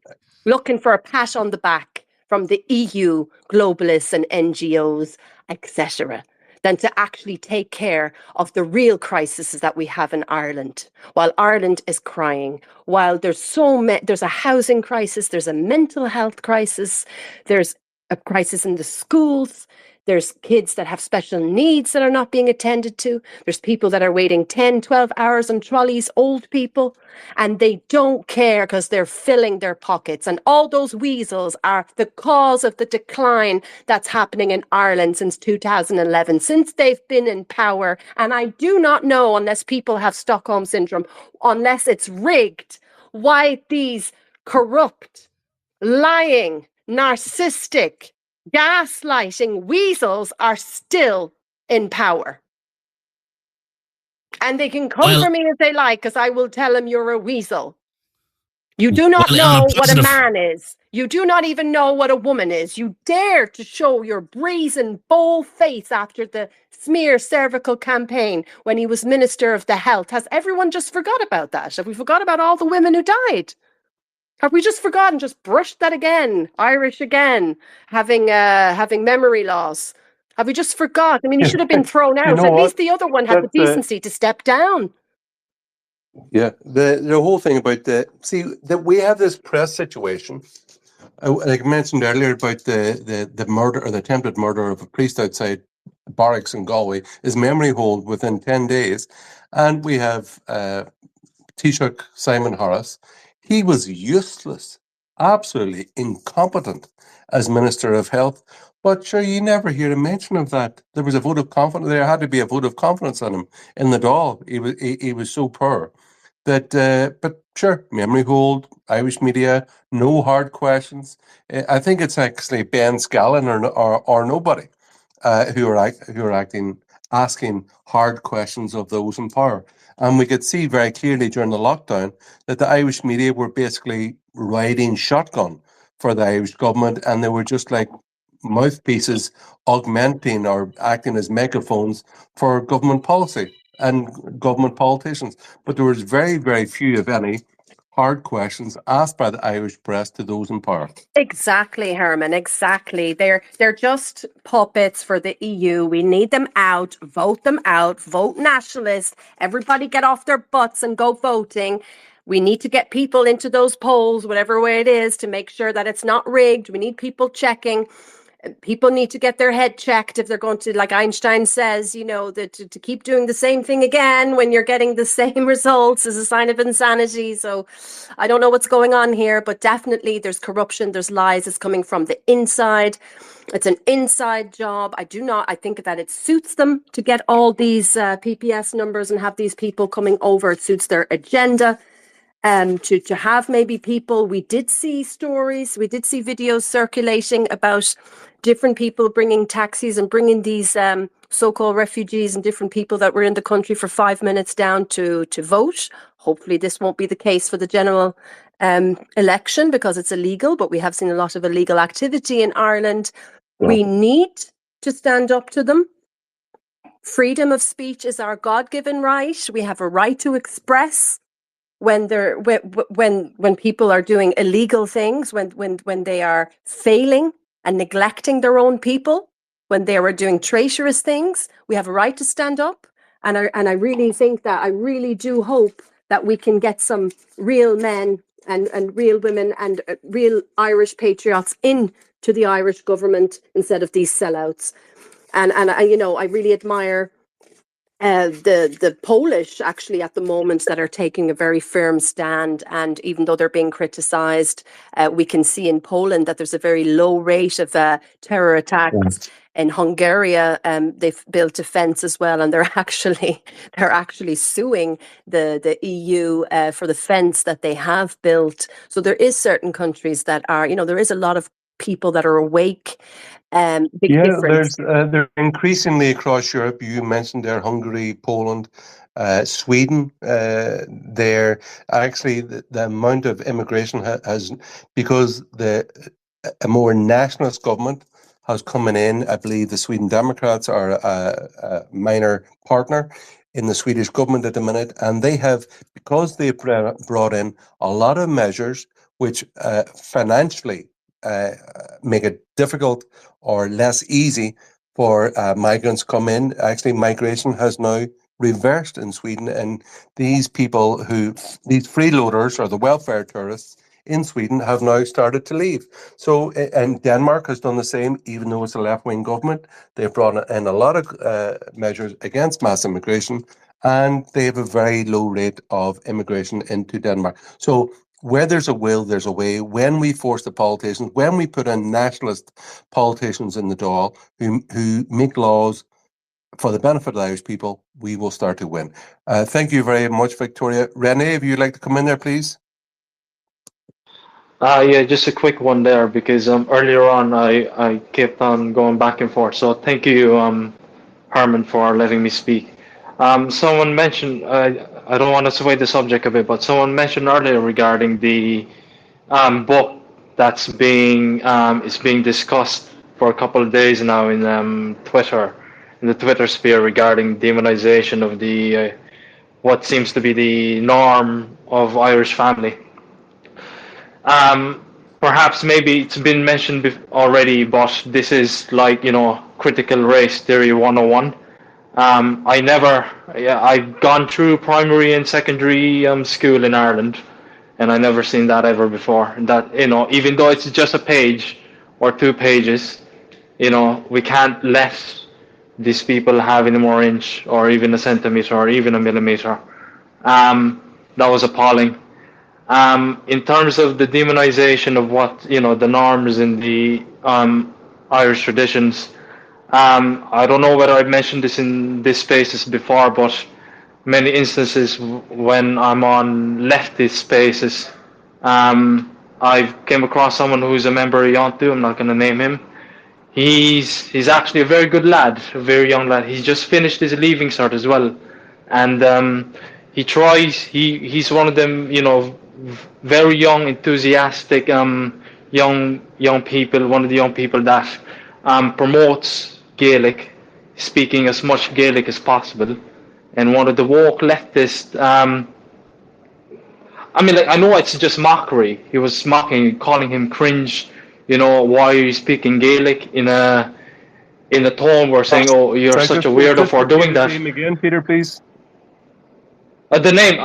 looking for a pat on the back from the EU, globalists and NGOs, etc., than to actually take care of the real crises that we have in Ireland. While Ireland is crying, while there's a housing crisis, there's a mental health crisis, there's a crisis in the schools. There's kids that have special needs that are not being attended to. There's people that are waiting 10, 12 hours on trolleys, old people, and they don't care because they're filling their pockets. And all those weasels are the cause of the decline that's happening in Ireland since 2011, since they've been in power. And I do not know, unless people have Stockholm syndrome, unless it's rigged, why these corrupt, lying, narcissistic, gaslighting weasels are still in power. And they can come for me if they like, because I will tell them you're a weasel. You do not know what a man is. You do not even know what a woman is. You dare to show your brazen, bold face after the smear cervical campaign when he was Minister of the Health. Has everyone just forgot about that? Have we forgot about all the women who died? Have we just forgotten, just brushed that again? Irish again, having memory loss. Have we just forgot? I mean, he should have been thrown out. At least the other one had the decency to step down. Yeah, the whole thing about that we have this press situation. Like I mentioned earlier about the murder or the attempted murder of a priest outside barracks in Galway is memory hold within 10 days. And we have Taoiseach Simon Harris. He was useless, absolutely incompetent as Minister of Health. But sure, you never hear a mention of that. There was a vote of confidence. There had to be a vote of confidence on him in the Dáil. He was so poor that. But sure, memory hold. Irish media, no hard questions. I think it's actually Ben Scallon or nobody who are asking hard questions of those in power. And we could see very clearly during the lockdown that the Irish media were basically riding shotgun for the Irish government, and they were just like mouthpieces augmenting or acting as megaphones for government policy and government politicians. But there was very, very few, if any, hard questions asked by the Irish press to those in power. Exactly, Herman, exactly. They're just puppets for the EU. We need them out, vote nationalist. Everybody get off their butts and go voting. We need to get people into those polls, whatever way it is, to make sure that it's not rigged. We need people checking. People need to get their head checked if they're going to, like Einstein says, to keep doing the same thing again when you're getting the same results is a sign of insanity. So I don't know what's going on here, but definitely there's corruption, there's lies. It's coming from the inside. It's an inside job. I think that it suits them to get all these PPS numbers and have these people coming over. It suits their agenda. To have maybe people, we did see stories, we did see videos circulating about different people bringing taxis and bringing these so-called refugees and different people that were in the country for 5 minutes down to vote. Hopefully this won't be the case for the general election because it's illegal, but we have seen a lot of illegal activity in Ireland. Yeah. We need to stand up to them. freedom of speech is our God-given right. We have a right to express when people are doing illegal things, when they are failing and neglecting their own people, when they are doing traitorous things. We have a right to stand up. And I really think that, I really do hope that we can get some real men and real women and real Irish patriots into the Irish government instead of these sellouts. And I, I really admire the Polish, actually, at the moment, that are taking a very firm stand. And even though they're being criticised, we can see in Poland that there's a very low rate of terror attacks. Yes. In Hungary, they've built a fence as well, and they're actually suing the EU for the fence that they have built. So there is certain countries that are, there is a lot of people that are awake. They're increasingly across Europe. You mentioned there Hungary, Poland, Sweden. They're actually the amount of immigration has because a more nationalist government has coming in. I believe the Sweden Democrats are a minor partner in the Swedish government at the minute, and they have, because they've brought in a lot of measures which financially make it difficult or less easy for migrants come in. Actually, migration has now reversed in Sweden, and these freeloaders or the welfare tourists in Sweden have now started to leave. So, and Denmark has done the same, even though it's a left-wing government. They've brought in a lot of measures against mass immigration, and they have a very low rate of immigration into Denmark. So where there's a will, there's a way. When we force the politicians, when we put in nationalist politicians in the Dáil who make laws for the benefit of the Irish people, we will start to win. Thank you very much, Victoria. Renee, if you'd like to come in there, please. Yeah, just a quick one there, because earlier on I kept on going back and forth. So thank you, Herman, for letting me speak. Someone mentioned, I don't want to sway the subject a bit, but someone mentioned earlier regarding the book that's being discussed for a couple of days now in Twitter, in the Twitter sphere, regarding demonization of the what seems to be the norm of Irish family. Perhaps maybe it's been mentioned already, but this is like, critical race theory 101. I've gone through primary and secondary school in Ireland, and I never seen that ever before. And that, even though it's just a page or 2 pages, we can't let these people have any more inch or even a centimeter or even a millimeter. That was appalling. In terms of the demonization of what, the norms in the Irish traditions, I don't know whether I've mentioned this in this spaces before, but many instances when I'm on leftist spaces, I've came across someone who's a member of Yontu. I'm not going to name him. He's actually a very good lad, a very young lad. He's just finished his leaving cert as well, and he tries. He's one of them, very young, enthusiastic, young people. One of the young people that promotes Gaelic, speaking as much Gaelic as possible, and one of the woke leftist. I know it's just mockery. He was mocking, calling him cringe. Why are you speaking Gaelic in a tone where saying, "Oh, you're such a weirdo for doing that." Name again, Peter, please. The name?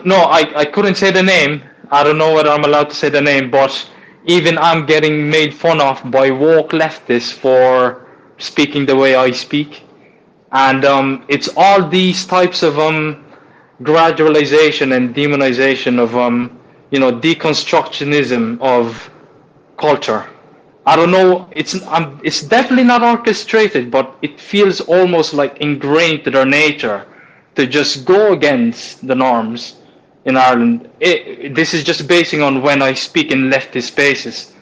No, I couldn't say the name. I don't know whether I'm allowed to say the name, but even I'm getting made fun of by woke leftists for speaking the way I speak, and it's all these types of gradualization and demonization of deconstructionism of culture. I don't know. It's definitely not orchestrated, but it feels almost like ingrained to their nature to just go against the norms in Ireland. This is just basing on when I speak in leftist spaces.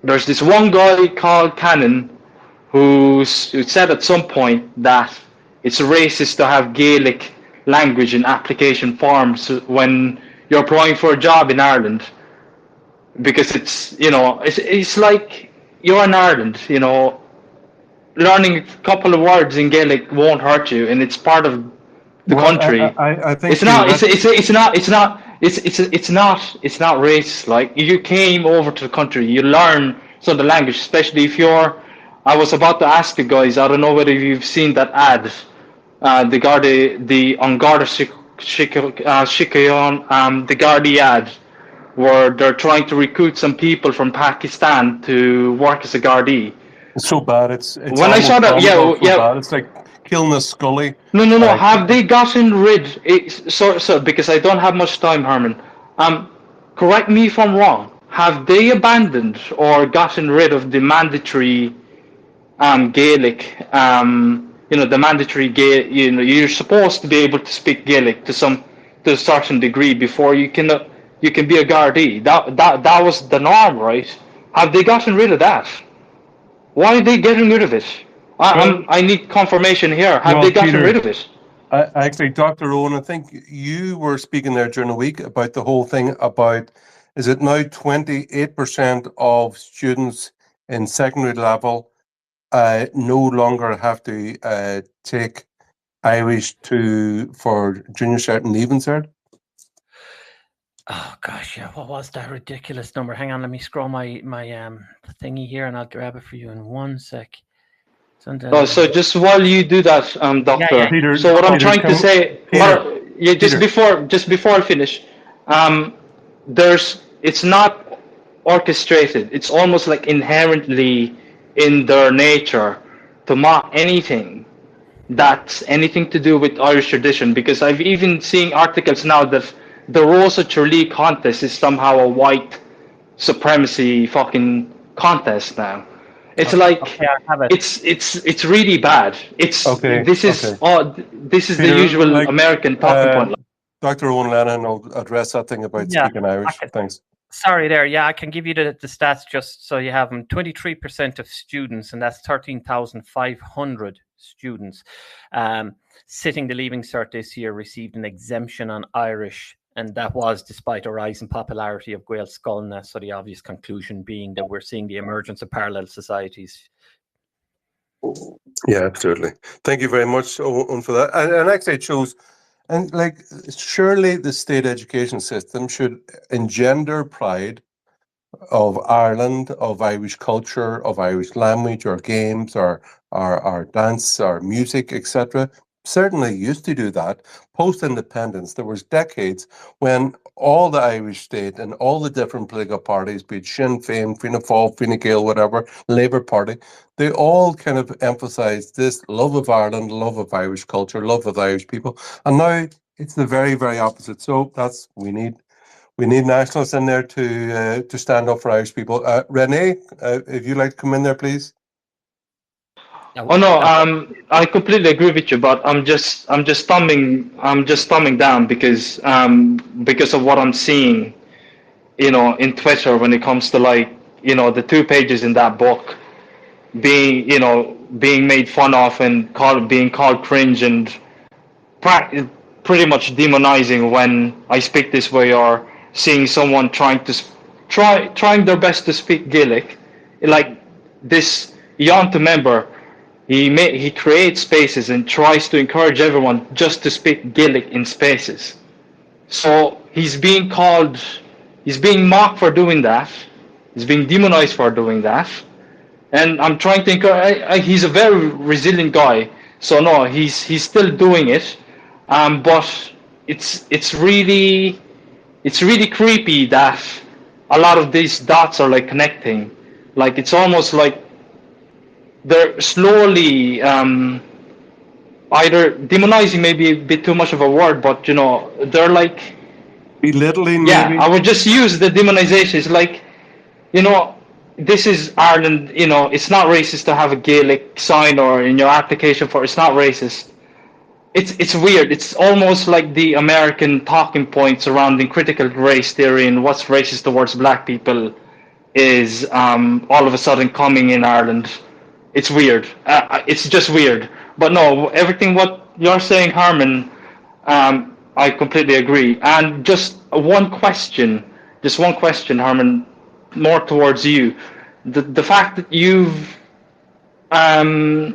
There's this one guy called Cannon who said at some point that it's racist to have Gaelic language in application forms when you're applying for a job in Ireland, because it's like you're in Ireland, learning a couple of words in Gaelic won't hurt you, and it's part of the Well, country. I think It's not. that's It's not racist. Like, you came over to the country, you learn some of the language, especially if you're. I was about to ask you guys. I don't know whether you've seen that ad, the on Garda Shikayon, the Garda ad, where they're trying to recruit some people from Pakistan to work as a Gardaí. it's so bad. It's When I saw almost that, comical. So yeah, bad. It's like killing a Scully. no. Uh, Have they gotten rid? So because I don't have much time, Herman. Correct me if I'm wrong. Have they abandoned or gotten rid of the mandatory Gaelic? The mandatory Gaelic. You're supposed to be able to speak Gaelic to a certain degree before you can be a Gardaí. That was the norm, right? Have they gotten rid of that? Why are they getting rid of it? well, I need confirmation here. Have they well, gotten rid Peter, of it? actually, Dr. Owen, I think you were speaking there during the week about the whole thing about, is it now 28% of students in secondary level no longer have to take Irish for junior cert and leaving cert? Oh gosh, yeah. What was that ridiculous number? Hang on, let me scroll my thingy here, and I'll grab it for you in 1 sec. So just while you do that, Doctor. Yeah. Peter, So what I'm Peter, trying to say, Peter, just before I finish, it's not orchestrated. It's almost like inherently in their nature to mock anything that's anything to do with Irish tradition. Because I've even seen articles now that the Rosa Tralee contest is somehow a white supremacy fucking contest now. It's like Okay, I have it. it's really bad. Okay, This is okay. this is the Peter, usual like, American talking point. Dr. Eoin Lenihan will address that thing about Yeah, speaking Irish. Thanks. Sorry there. Yeah, I can give you the stats just so you have them. 23% of students, and that's 13,500 students sitting the Leaving Cert this year, received an exemption on Irish. And that was despite a rise in popularity of Gael Scolna. So the obvious conclusion being that we're seeing the emergence of parallel societies. Yeah, absolutely. Thank you very much, Owen, for that. And actually it shows, and like, surely the state education system should engender pride of Ireland, of Irish culture, of Irish language, or games, or dance, or music, etc. Certainly used to do that. Post-independence, there was decades when all the Irish state and all the different political parties, be it Sinn Féin, Fianna Fáil, Fine Gael, whatever, Labour Party, they all kind of emphasised this love of Ireland, love of Irish culture, love of Irish people. And now it's the very, very opposite. So we need nationalists in there to stand up for Irish people. Renee, if you'd like to come in there, please. Oh no, I completely agree with you, but I'm just thumbing down because of what I'm seeing, in Twitter when it comes to, like, the 2 pages in that book being made fun of and being called cringe and pretty much demonizing when I speak this way, or seeing someone trying their best to speak Gaelic, like this young member. He creates spaces and tries to encourage everyone just to speak Gaelic in spaces. So he's being mocked for doing that. He's being demonized for doing that. And I'm trying to encourage. He's a very resilient guy. So no, he's still doing it. But it's really creepy that a lot of these dots are like connecting. Like, it's almost like they're slowly either demonizing, maybe a bit too much of a word, but they're like belittling. Yeah, maybe? I would just use the demonization. It's like, this is Ireland. It's not racist to have a Gaelic sign or in your application for. It's not racist. It's weird. It's almost like the American talking point surrounding critical race theory and what's racist towards black people is all of a sudden coming in Ireland. It's weird. It's just weird. But no, everything what you're saying, Herman, I completely agree. And just one question, Herman, more towards you. The fact that you've ran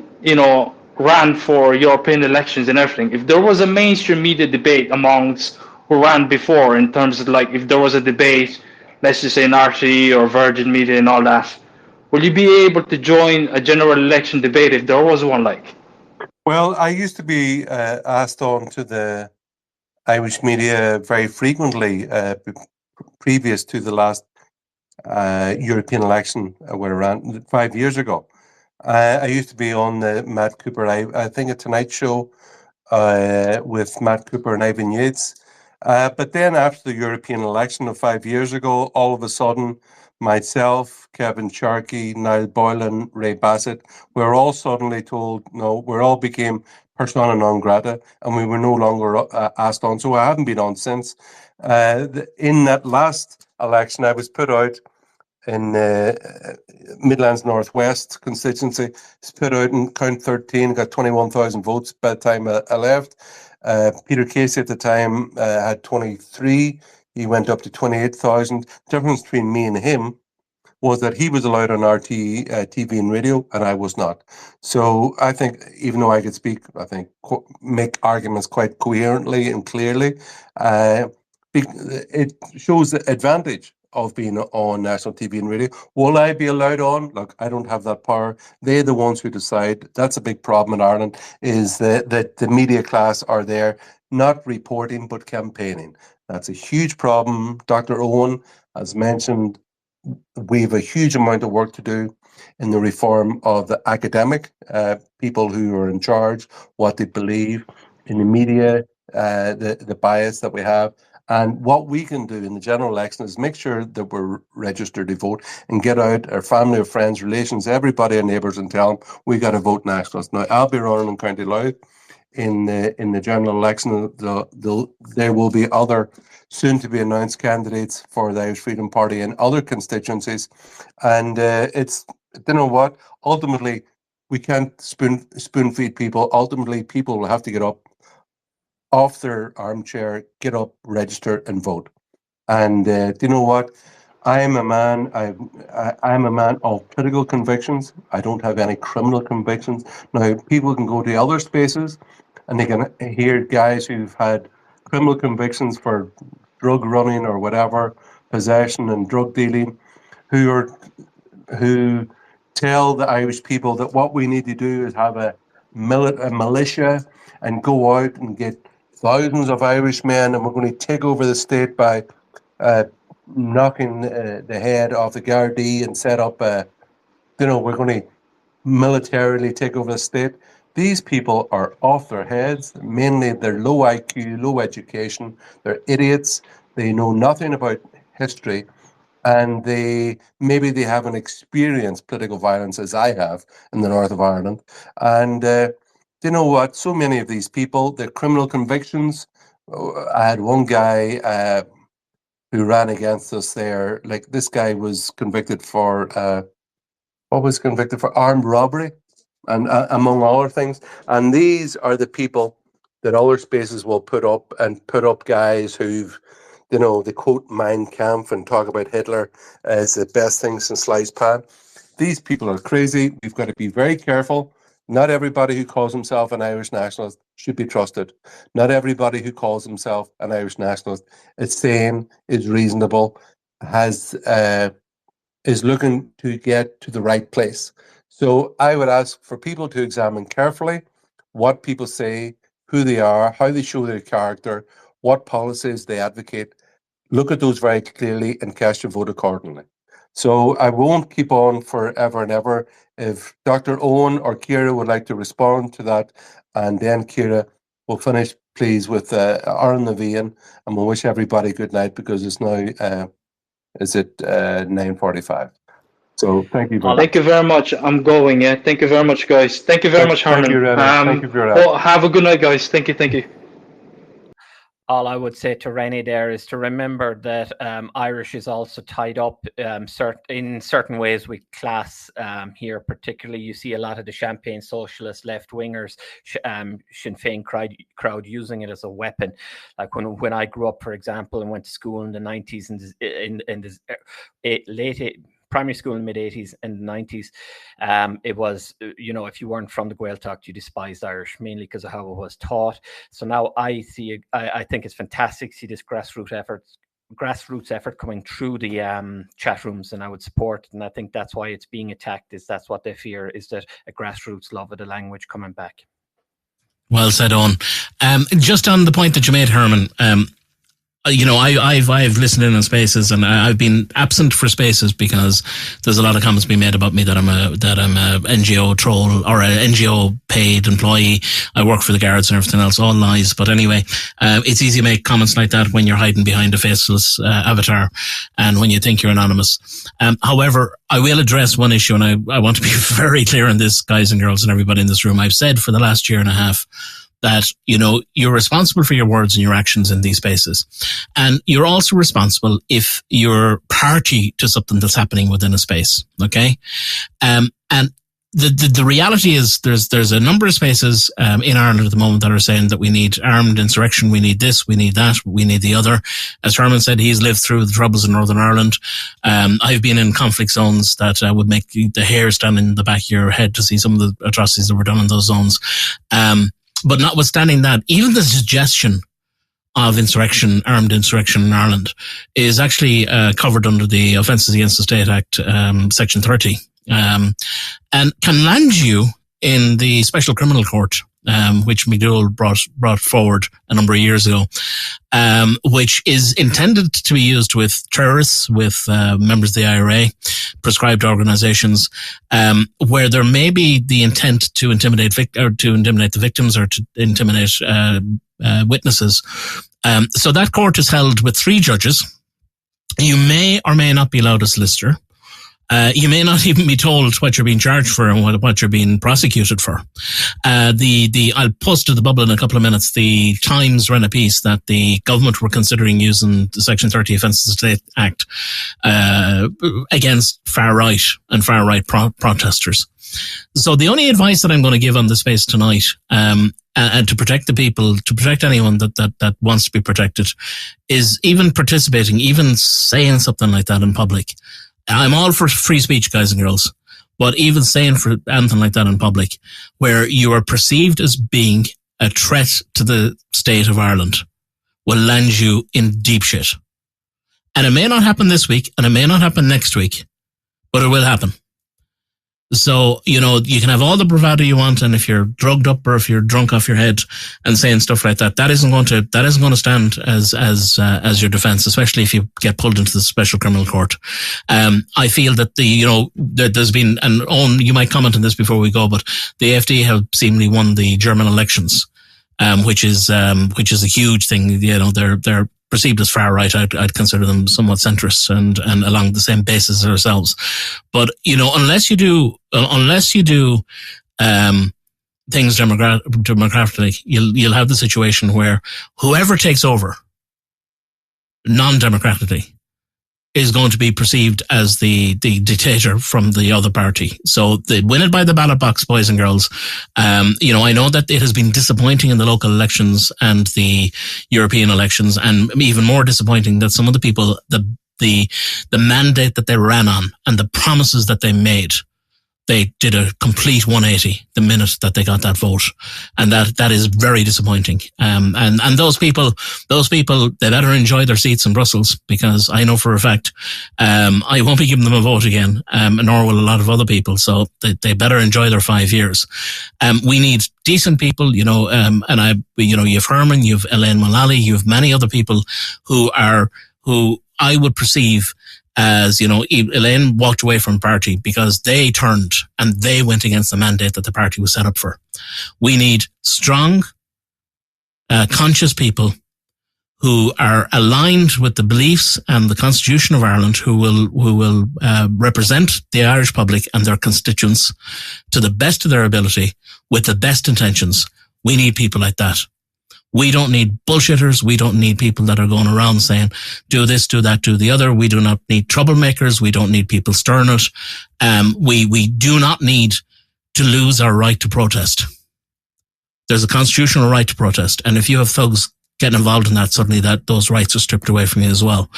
for European elections and everything, if there was a mainstream media debate amongst who ran before, in terms of like if there was a debate, let's just say in RTE or Virgin Media and all that, will you be able to join a general election debate if there was one? Like, Well, I used to be asked on to the Irish media very frequently previous to the last European election, around 5 years ago. I used to be on the Matt Cooper, I think, a Tonight Show with Matt Cooper and Ivan Yates. But then after the European election of 5 years ago, all of a sudden, myself, Kevin Sharkey, Niall Boylan, Ray Bassett, we were all suddenly told, no, we all became persona non grata, and we were no longer asked on. So I haven't been on since. In that last election, I was put out in Midlands Northwest constituency. It's put out in count 13, got 21,000 votes by the time I left. Peter Casey at the time had 23. He went up to 28,000. The difference between me and him was that he was allowed on RT TV and radio, and I was not. So I think, even though I could speak, I think make arguments quite coherently and clearly, it shows the advantage of being on national TV and radio. Will I be allowed on? Look, I don't have that power. They're the ones who decide. That's a big problem in Ireland, is that the media class are there not reporting but campaigning. That's a huge problem. Dr. Eoin has mentioned we have a huge amount of work to do in the reform of the academic people who are in charge, what they believe in the media, the bias that we have. And what we can do in the general election is make sure that we're registered to vote and get out our family, our friends, relations, everybody, our neighbours, and tell them we got to vote nationalist. Now, I'll be running in County Louth in the general election. There will be other soon to be announced candidates for the Irish Freedom Party in other constituencies, and it's, you know what, ultimately we can't spoon feed people. Ultimately, people will have to get up off their armchair, get up, register, and vote. And do you know what? I'm a man. I'm a man of political convictions. I don't have any criminal convictions. Now, people can go to other spaces, and they can hear guys who've had criminal convictions for drug running or whatever, possession and drug dealing, who tell the Irish people that what we need to do is have a militia and go out and get thousands of Irishmen, and we're going to take over the state by knocking the head off the Gardaí and set up we're going to militarily take over the state. These people are off their heads. Mainly they're low IQ, low education, they're idiots, they know nothing about history, and they haven't experienced political violence as I have in the north of Ireland. And you know what? So many of these people, their criminal convictions. I had one guy who ran against us there. Like, this guy was convicted for armed robbery, and among other things. And these are the people that other spaces will put up guys who've, they quote Mein Kampf and talk about Hitler as the best thing since sliced pan. These people are crazy. We've got to be very careful. Not everybody who calls himself an Irish nationalist should be trusted. Not everybody who calls himself an Irish nationalist is sane, is reasonable, is looking to get to the right place. So I would ask for people to examine carefully what people say, who they are, how they show their character, what policies they advocate. Look at those very clearly and cast your vote accordingly. So I won't keep on forever and ever. If Dr. Eoin or Ciara would like to respond to that, and then Ciara will finish, please, with Aran Navian, and we'll wish everybody good night, because it's now 9:45. So thank you very much. Thank you very much. I'm going. Yeah. Thank you very much, guys. Thank you very much, Herman. Thank you, Rennie. Thank you for your help. Well, have a good night, guys. Thank you. Thank you. All I would say to Rennie there is to remember that Irish is also tied up in certain ways with class here. Particularly, you see a lot of the champagne socialist left-wingers, Sinn Féin crowd using it as a weapon. Like when I grew up, for example, and went to school in the 90s and in the late primary school in the mid-80s and 90s, it was, if you weren't from the Gaeltacht, you despised Irish, mainly because of how it was taught. So now I think it's fantastic to see this grassroots effort coming through the chat rooms, and I would support it. And I think that's why it's being attacked, is that's what they fear, is that a grassroots love of the language coming back. Well said, Owen. Just on the point that you made, Herman, I've listened in on Spaces, and I've been absent for Spaces because there's a lot of comments being made about me that I'm a NGO troll or an NGO paid employee. I work for the Guards and everything else, all lies. But anyway, it's easy to make comments like that when you're hiding behind a faceless avatar and when you think you're anonymous. However, I will address one issue, and I want to be very clear on this, guys and girls and everybody in this room. I've said for the last year and a half that, you're responsible for your words and your actions in these spaces. And you're also responsible if you're party to something that's happening within a space. Okay. And the reality is there's a number of spaces, in Ireland at the moment that are saying that we need armed insurrection. We need this, we need that, we need the other. As Herman said, he's lived through the troubles in Northern Ireland. I've been in conflict zones that would make the hair stand in the back of your head to see some of the atrocities that were done in those zones. But notwithstanding that, even the suggestion of insurrection, armed insurrection in Ireland is actually covered under the Offences Against the State Act, Section 30, and can land you in the Special Criminal Court, which McDougall brought forward a number of years ago, which is intended to be used with terrorists, with members of the IRA, prescribed organizations, where there may be the intent to intimidate the victims or to intimidate witnesses. So that court is held with 3 judges. You may or may not be allowed a solicitor. You may not even be told what you're being charged for and what you're being prosecuted for. I'll post to the bubble in a couple of minutes. The Times ran a piece that the government were considering using the Section 30 Offences of the State Act, against far right and far right protesters. So the only advice that I'm going to give on this space tonight, and to protect the people, to protect anyone that wants to be protected, is even participating, even saying something like that in public. I'm all for free speech, guys and girls, but even saying for anything like that in public, where you are perceived as being a threat to the state of Ireland, will land you in deep shit. And it may not happen this week, and it may not happen next week, but it will happen. So, you can have all the bravado you want, and if you're drugged up or if you're drunk off your head and saying stuff like that, that isn't going to stand as your defense, especially if you get pulled into the Special Criminal Court. I feel that there's been, and Owen, you might comment on this before we go, but the AfD have seemingly won the German elections, which is a huge thing. They're perceived as far right. I'd consider them somewhat centrist and along the same basis as ourselves. But, unless you do things democratically, you'll have the situation where whoever takes over non-democratically is going to be perceived as the dictator from the other party. So they win it by the ballot box, boys and girls. I know that it has been disappointing in the local elections and the European elections, and even more disappointing that some of the people, the mandate that they ran on and the promises that they made, they did a complete 180 the minute that they got that vote. And that is very disappointing. And those people, they better enjoy their seats in Brussels, because I know for a fact, I won't be giving them a vote again, nor will a lot of other people. So they better enjoy their 5 years. We need decent people, you've Herman, you've Elaine Mullally, you've many other people who I would perceive as, Elaine walked away from the party because they turned and they went against the mandate that the party was set up for. We need strong, conscious people who are aligned with the beliefs and the Constitution of Ireland, who will represent the Irish public and their constituents to the best of their ability with the best intentions. We need people like that. We don't need bullshitters. We don't need people that are going around saying, do this, do that, do the other. We do not need troublemakers. We don't need people stirring it. We do not need to lose our right to protest. There's a constitutional right to protest. And if you have thugs getting involved in that, suddenly those rights are stripped away from you as well.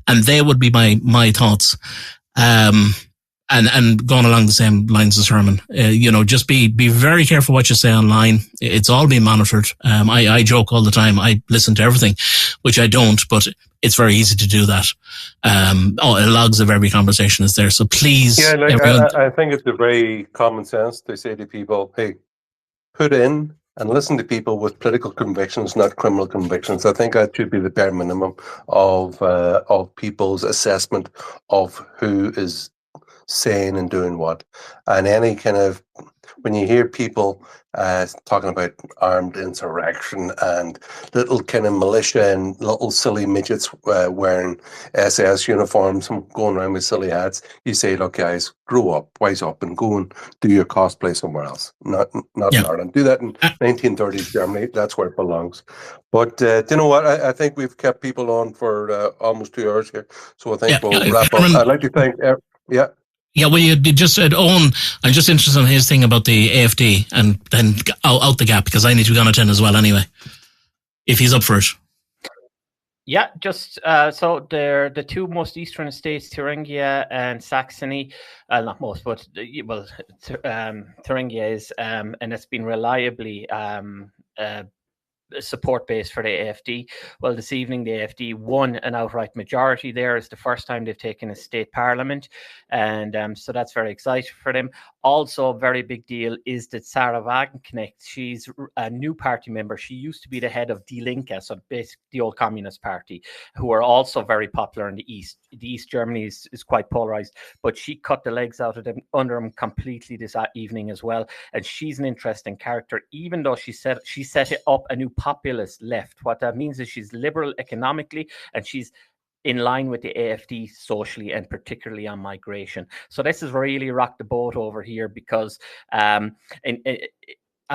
And they would be my thoughts. And going along the same lines as Herman, just be very careful what you say online. It's all being monitored. I joke all the time. I listen to everything, which I don't, but it's very easy to do that. Logs of every conversation is there. So please, Yeah, everyone. I think it's a very common sense to say to people, hey, put in and listen to people with political convictions, not criminal convictions. I think that should be the bare minimum of people's assessment of who is saying and doing what. And any kind of, when you hear people talking about armed insurrection and little kind of militia and little silly midgets wearing SS uniforms and going around with silly hats, you say, look, guys, grow up, wise up, and go and do your cosplay somewhere else, not in Ireland. Do that in 1930s Germany. That's where it belongs. But do you know what? I think we've kept people on for almost 2 hours here, so I think we'll wrap up. I'd like to thank, Yeah, well, you just said, Owen, I'm just interested in his thing about the AFD and then out the gap, because I need to be on at 10 as well anyway, if he's up for it. Yeah, just so they're the two most eastern estates, Thuringia and Saxony. Not most, but Thuringia is, and it's been reliably support base for the AFD. Well, this evening the AFD won an outright majority there. It's the first time they've taken a state parliament, and so that's very exciting for them. Also, a very big deal is that Sarah Wagenknecht, she's a new party member. She used to be the head of Die Linke, so basically the old Communist Party, who are also very popular in the East. The East Germany is quite polarized, but she cut the legs out of them under them completely this evening as well. And she's an interesting character, even though she set up a new populist left. What that means is she's liberal economically, and she's in line with the AFD socially, and particularly on migration. So this has really rocked the boat over here, because on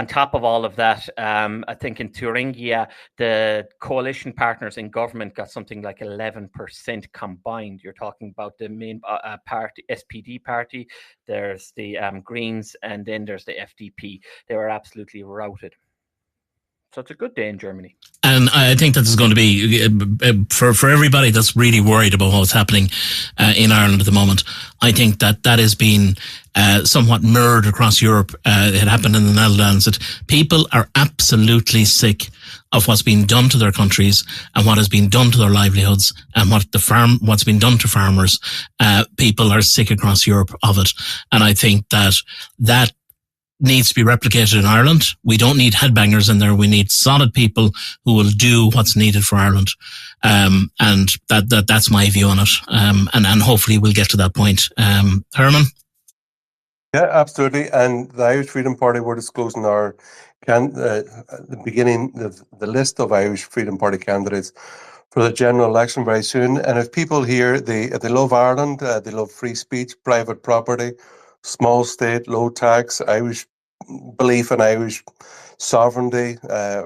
top of all of that, I think in Thuringia, the coalition partners in government got something like 11% combined. You're talking about the main party, SPD party, there's the Greens, and then there's the FDP. They were absolutely routed. So it's a good day in Germany. And I think that is going to be, for everybody that's really worried about what's happening in Ireland at the moment, I think that has been somewhat mirrored across Europe. It happened in the Netherlands, that people are absolutely sick of what's been done to their countries and what has been done to their livelihoods and what's been done to farmers. People are sick across Europe of it. And I think that needs to be replicated in Ireland. We don't need headbangers in there. We need solid people who will do what's needed for Ireland. And that's my view on it. And hopefully we'll get to that point. Herman? Yeah, absolutely. And the Irish Freedom Party, we're disclosing the list of Irish Freedom Party candidates for the general election very soon. And if people here, they love Ireland, they love free speech, private property, small state, low tax, Irish belief in Irish sovereignty,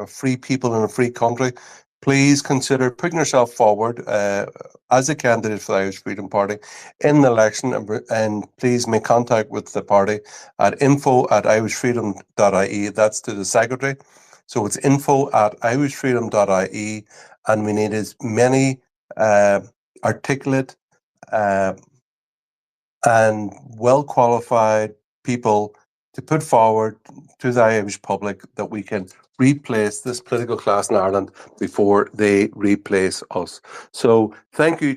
free people in a free country, please consider putting yourself forward as a candidate for the Irish Freedom Party in the election, and please make contact with the party at info@irishfreedom.ie. That's to the secretary. So it's info@irishfreedom.ie, and we need as many articulate and well-qualified people to put forward to the Irish public that we can replace this political class in Ireland before they replace us. So thank you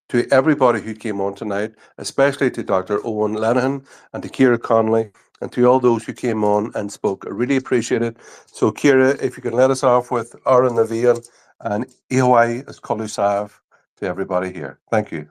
to everybody who came on tonight, especially to Dr. Eoin Lenihan and to Ciara Connolly and to all those who came on and spoke. I really appreciate it. So Ciara, if you can let us off with Aaron Navian and Eoin as Colusav to everybody here. Thank you.